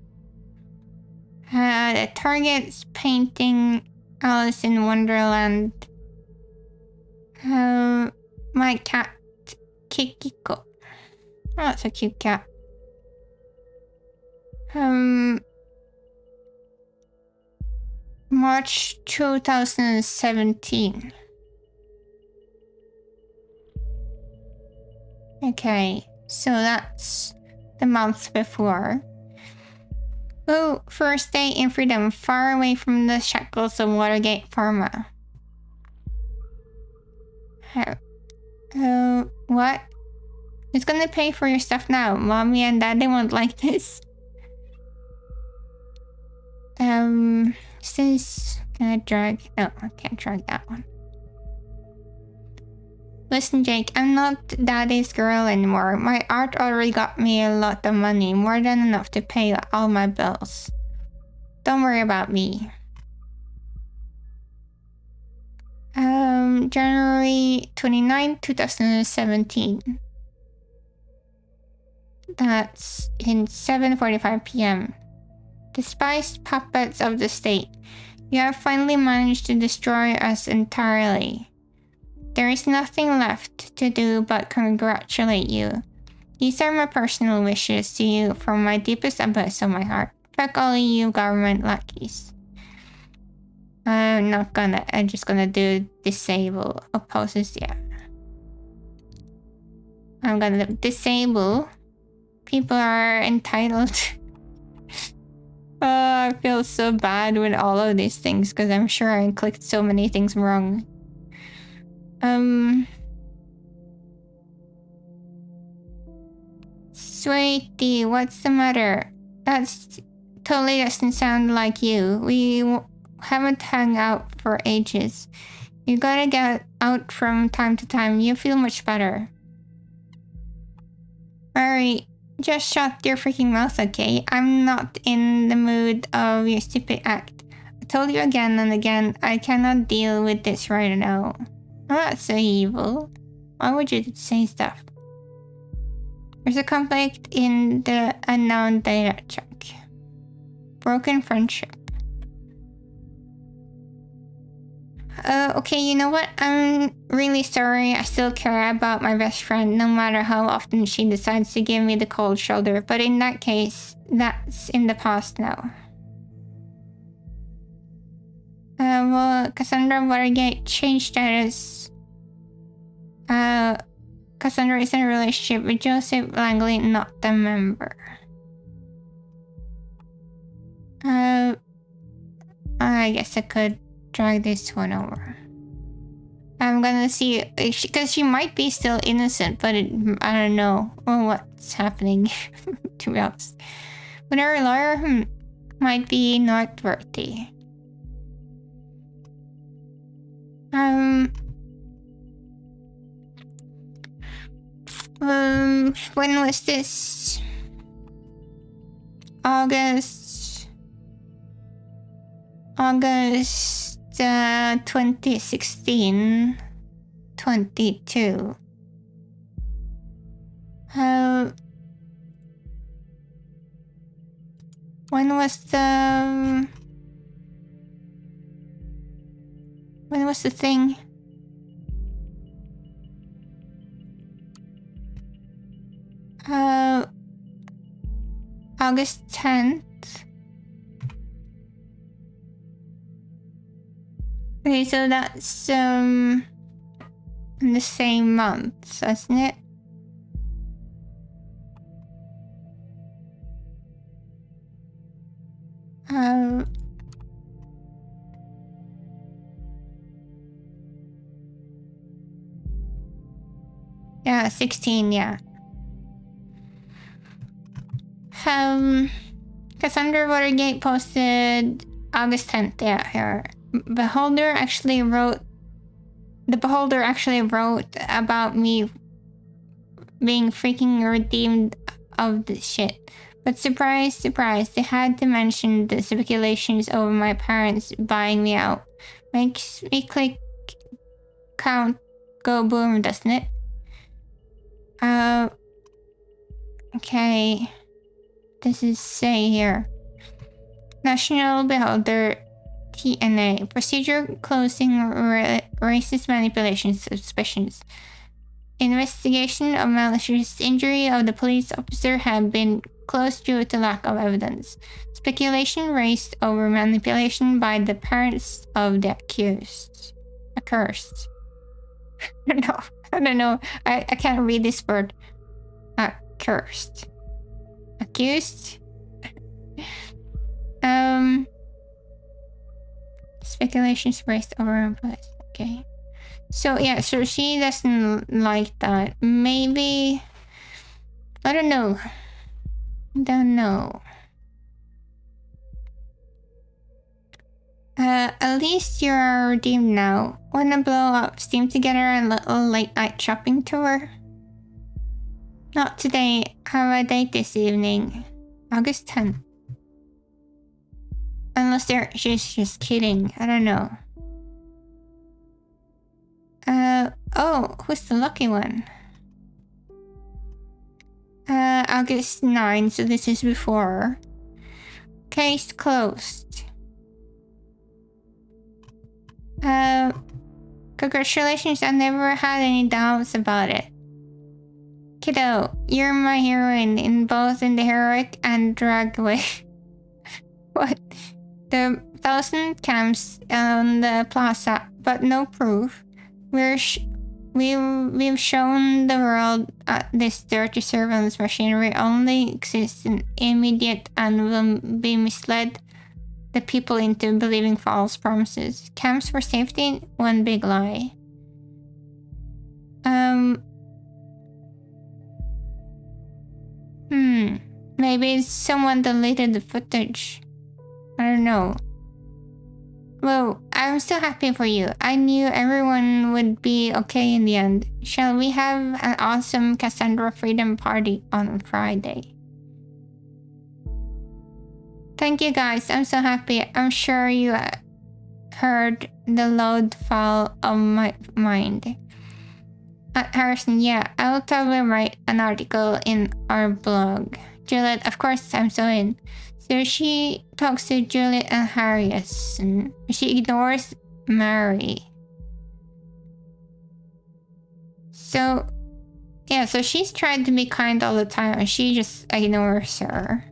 The target's painting Alice in Wonderland. My cat Kikiko. Oh, that's a cute cat. March 2017. Okay, so that's the month before. Oh, first day in freedom, far away from the shackles of Watergate Pharma. What? Who's gonna pay for your stuff now? Mommy and Daddy won't like this. Since can I drag? No, I can't drag that one. Listen, Jake, I'm not Daddy's girl anymore. My art already got me a lot of money, more than enough to pay all my bills. Don't worry about me. January 29, 2017. That's in 7:45 p.m. Despised puppets of the state, you have finally managed to destroy us entirely. There is nothing left to do but congratulate you. These are my personal wishes to you from my deepest abyss of my heart. Fuck all of you government lackeys. I'm just gonna do disable opposes, yeah. I'm gonna disable. People are entitled. I feel so bad with all of these things because I'm sure I clicked so many things wrong. Sweetie, what's the matter? That's totally doesn't sound like you. We haven't hung out for ages. You gotta get out from time to time. You feel much better. Alright, just shut your freaking mouth, okay? I'm not in the mood of your stupid act. I told you again and again, I cannot deal with this right now. I'm not so evil. Why would you say stuff? There's a conflict in the unknown data check. Broken friendship. Okay, you know what? I'm really sorry. I still care about my best friend, no matter how often she decides to give me the cold shoulder. But in that case, that's in the past now. Well, Cassandra Watergate changed status. Cassandra is in a relationship with Joseph Langley, not the member. I guess I could drag this one over. I'm gonna see, because she might be still innocent, but I don't know what's happening, to be honest. But her lawyer might be noteworthy. When was this? August 2016, 22. When was the thing? August 10th. Okay, so that's in the same month, isn't it? Yeah, 16, yeah. Cassandra Watergate posted August 10th, yeah, here. The Beholder actually wrote about me being freaking redeemed of this shit. But surprise, surprise, they had to mention the speculations over my parents buying me out. Makes me click count go boom, doesn't it? Okay. This is say here. National Beholder TNA. Procedure closing racist manipulation suspicions. Investigation of malicious injury of the police officer had been closed due to lack of evidence. Speculation raised over manipulation by the parents of the accused. Accursed. I don't know. I can't read this word. Accursed. Accused? Speculations raised over place. Okay. So yeah, so she doesn't like that. Maybe I don't know. Don't know. At least you're redeemed now. Wanna blow up steam together a little late night shopping tour? Not today. Have a date this evening. August 10th. Unless she's just kidding. I don't know. Oh, who's the lucky one? August 9, so this is before. Case closed. Congratulations, I never had any doubts about it. Kiddo, you're my heroine in both in the heroic and drag way. What? The 1,000 camps on the plaza, but no proof. We've shown the world this dirty surveillance machinery only exists in immediate and will be misled the people into believing false promises. Camps for safety, one big lie. Maybe someone deleted the footage. I don't know. Well, I'm so happy for you. I knew everyone would be okay in the end. Shall we have an awesome Cassandra Freedom Party on Friday? Thank you guys, I'm so happy. I'm sure you heard the load fall on my mind. Harrison, yeah, I'll totally write an article in our blog. Juliet, of course, I'm so in. So she talks to Juliet and Harrison. She ignores Mary. So, yeah, so she's trying to be kind all the time and she just ignores her.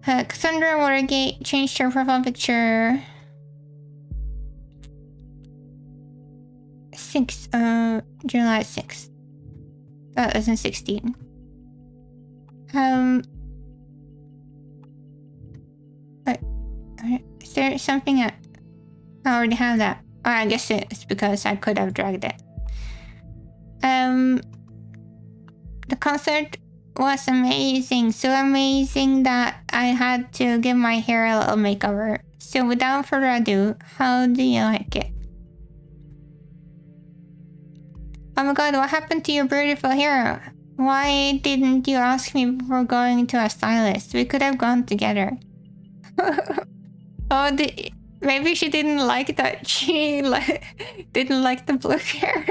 Cassandra Watergate changed her profile picture. July 6th. 2016. Is there something I already have that? Oh, I guess it's because I could have dragged it. The concert was amazing. So amazing that I had to give my hair a little makeover. So without further ado, how do you like it? Oh my god, what happened to your beautiful hair? Why didn't you ask me before going to a stylist? We could have gone together. Oh, maybe she didn't like that. She didn't like the blue hair.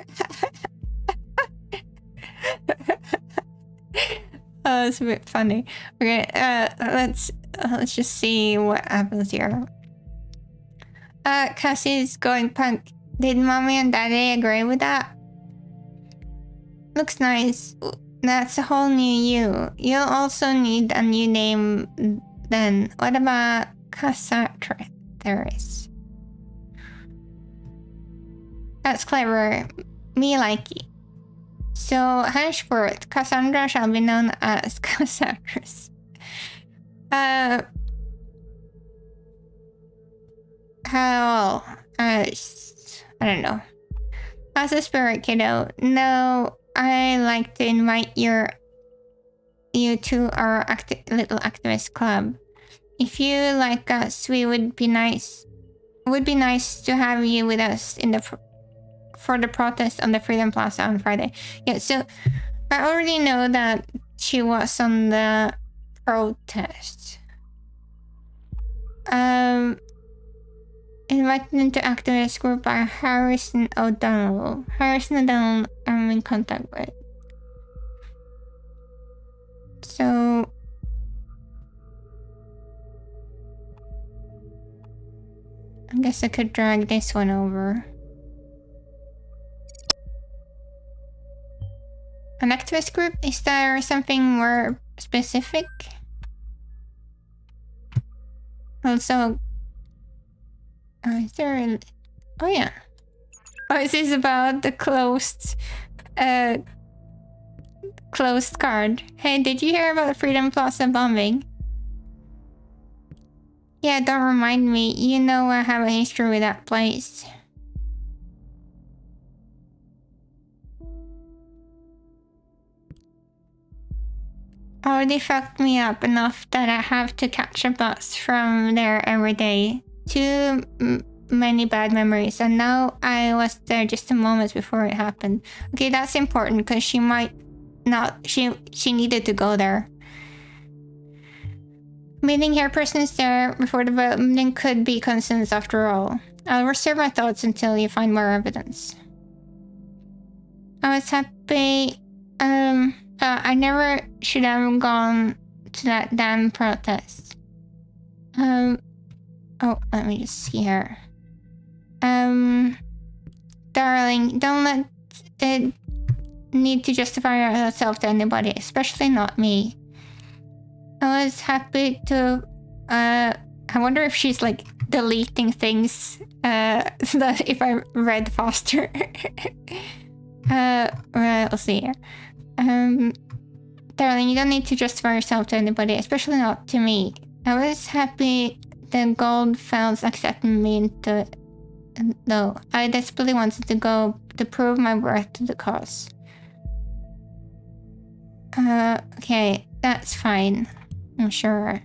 Oh, it's a bit funny. Okay, let's just see what happens here. Cassie's going punk. Did mommy and daddy agree with that? Looks nice. That's a whole new you. You'll also need a new name then. What about Cassatraris? That's clever. Me like it. So henceforth, Cassandra shall be known as Cassatras. How? I don't know. As a spirit kiddo, no, I like to invite you to our little activist club. If you like us, would be nice to have you with us in the for the protest on the Freedom Plaza on Friday. Yeah, so I already know that she was on the protest. Invited into activist group by Harrison O'Donnell. Harrison O'Donnell I'm in contact with. So I guess I could drag this one over. An activist group? Is there something more specific? Also, is there oh yeah. Oh, is this about the closed card? Hey, did you hear about the Freedom Plaza bombing? Yeah, don't remind me. You know I have a history with that place. Already fucked me up enough that I have to catch a bus from there every day. Too many bad memories, and now I was there just a moment before it happened. Okay, that's important because she might not. She needed to go there. Meeting her persons there before the voting could be coincidence after all. I'll reserve my thoughts until you find more evidence. I was happy. I never should have gone to that damn protest. Oh, let me just see here. Darling, don't let it need to justify yourself to anybody, especially not me. I was happy to, I wonder if she's like deleting things, so that if I read faster. Let's see here. Darling, you don't need to justify yourself to anybody, especially not to me. I was happy the Goldfelds accepted me into though. I desperately wanted to go to prove my worth to the cause. Okay, that's fine. I'm sure.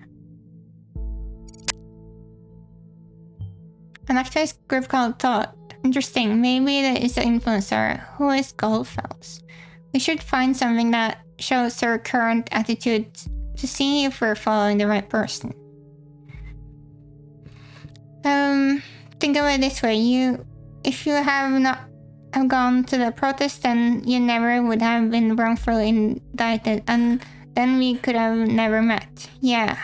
An activist group called Thought. Interesting, maybe that is the influencer. Who is Goldfelds? We should find something that shows her current attitude to see if we're following the right person. Think of it this way, if you have not gone to the protest, then you never would have been wrongfully indicted, and then we could have never met. Yeah.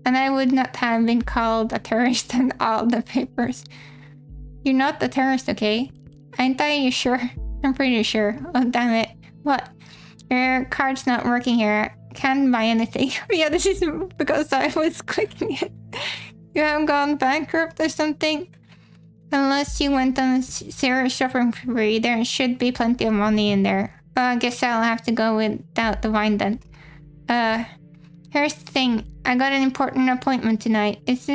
And I would not have been called a terrorist in all the papers. You're not a terrorist, okay? Ain't I? You sure? I'm pretty sure. Oh, damn it. What? Your card's not working here. Can't buy anything. Yeah, this is because I was clicking it. You have gone bankrupt or something? Unless you went on a serious shopping spree, there should be plenty of money in there. I guess I'll have to go without the wine then. Here's the thing. I got an important appointment tonight. It's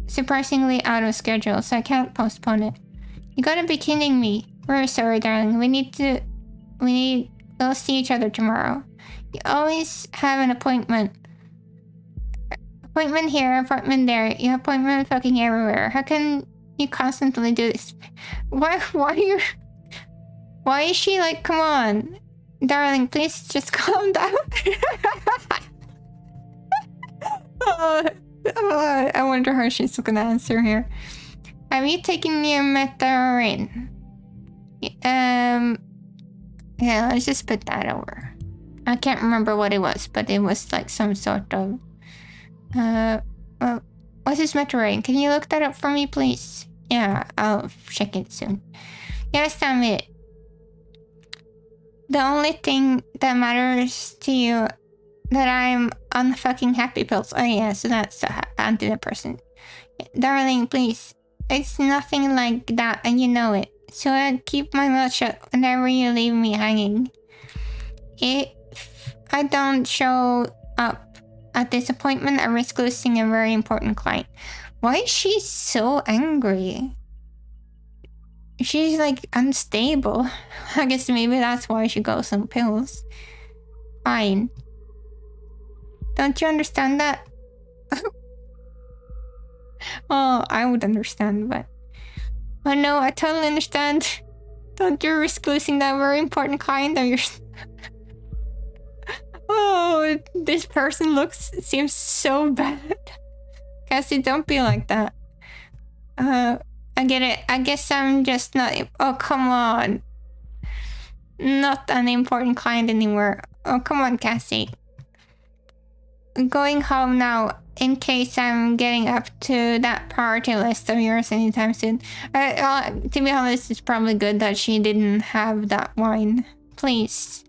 surprisingly out of schedule, so I can't postpone it. You gotta be kidding me. We're sorry, darling. We'll see each other tomorrow. You always have an appointment. Appointment here, appointment there. You have appointment fucking everywhere. How can you constantly do this? Why is she like, come on. Darling, please just calm down. I wonder how she's gonna answer here. Have you taken your Metarin? Yeah, let's just put that over. I can't remember what it was, but it was like some sort of... what's this Metarin? Can you look that up for me, please? Yeah, I'll check it soon. Yes, damn it. The only thing that matters to you that I'm on fucking happy pills. Oh yeah, so that's the antidepressant. Darling, please. It's nothing like that and you know it. So I keep my mouth shut whenever you leave me hanging. If I don't show up at this appointment, I risk losing a very important client. Why is she so angry? She's like unstable. I guess maybe that's why she goes on pills. Fine. Don't you understand that? Oh, I would understand, but... Oh no, I totally understand. Don't you risk losing that very important client of yours? Oh, this person seems so bad. Cassie, don't be like that. I get it. I guess I'm just not... Oh, come on. Not an important client anymore. Oh, come on, Cassie. I'm going home now in case I'm getting up to that priority list of yours anytime soon. To be honest, it's probably good that she didn't have that wine. Please.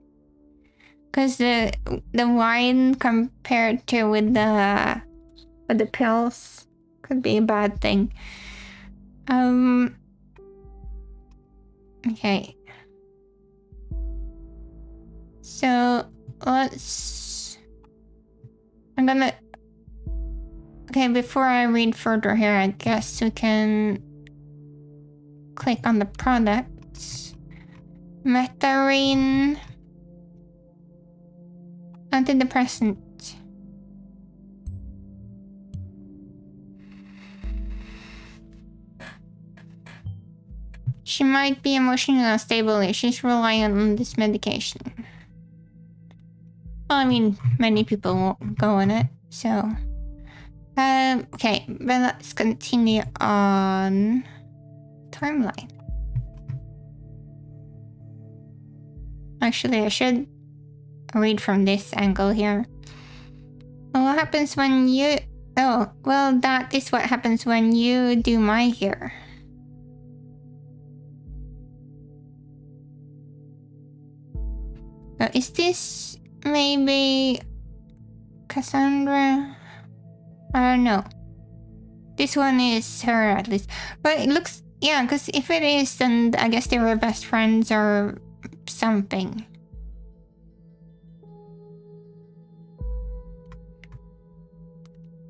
Because the wine compared to with the pills could be a bad thing. Okay. So let's... Okay, before I read further here, I guess we can click on the products. Metharine. Antidepressant. She might be emotionally unstable if she's relying on this medication. Well, I mean, many people won't go on it, so... okay, but let's continue on... Timeline. Actually, I should read from this angle here. What happens when you... Oh, well, that is what happens when you do my hair. Is this maybe Cassandra? I don't know. This one is her at least. But it looks... Yeah, because if it is, then I guess they were best friends or something.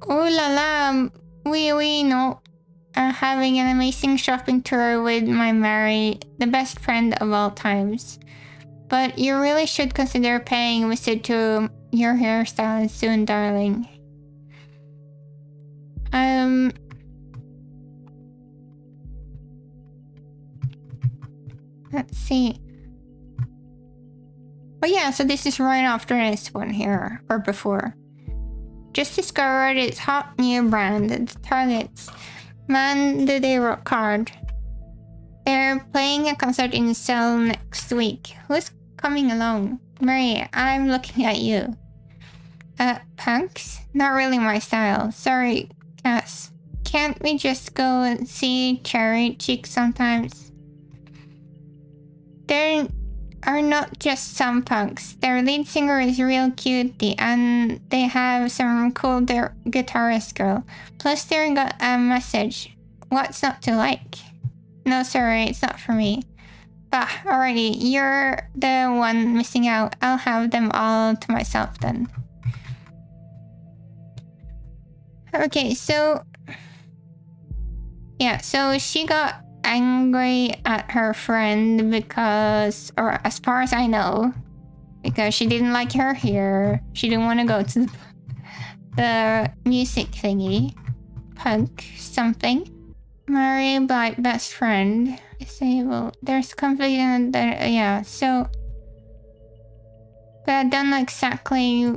Oh la la, we know. Having an amazing shopping tour with my Mary, the best friend of all times. But you really should consider paying a visit to your hairstylist soon, darling. Let's see. Oh yeah, so this is right after this one here, or before. Just discovered its hot new brand, the Targets. Man, do they rock hard. They're playing a concert in Seoul next week. Who's coming along? Mary, I'm looking at you. Punks? Not really my style. Sorry, Cass. Can't we just go and see Cherry Cheeks sometimes? There are not just some punks. Their lead singer is real cutie, and they have some cool guitarist girl. Plus they got a message. What's not to like? No, sorry, it's not for me. Bah, alrighty, you're the one missing out. I'll have them all to myself then. Okay, so... Yeah, so she got angry at her friend because... Or as far as I know, because she didn't like her hair. She didn't want to go to the music thingy. Punk something. Mary by best friend. Disabled. There's conflict in the... Yeah, so... But I don't know exactly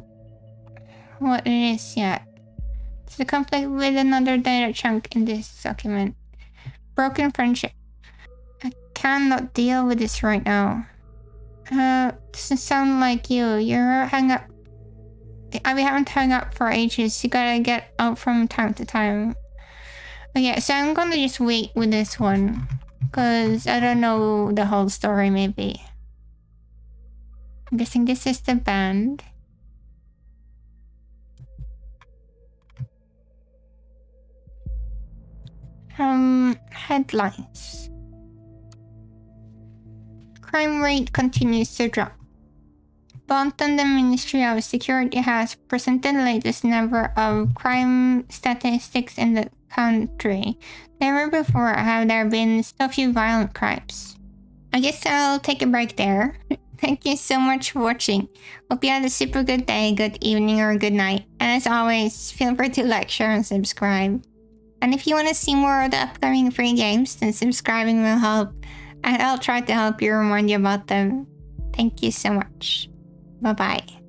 what it is yet. It's a conflict with another data chunk in this document. Broken friendship. I cannot deal with this right now. Doesn't sound like you. You're hung up... We haven't hung up for ages. You gotta get out from time to time. Okay, so I'm gonna just wait with this one. Because I don't know the whole story, maybe. I'm guessing this is the band. Headlines. Crime rate continues to drop. Bonton, the Ministry of Security has presented the latest number of crime statistics in the country. Never before have there been so few violent crimes. I guess I'll take a break there. Thank you so much for watching. Hope you had a super good day, good evening, or good night. And as always, feel free to like, share, and subscribe. And if you want to see more of the upcoming free games, then subscribing will help. And I'll try to help you remind you about them. Thank you so much. Bye-bye.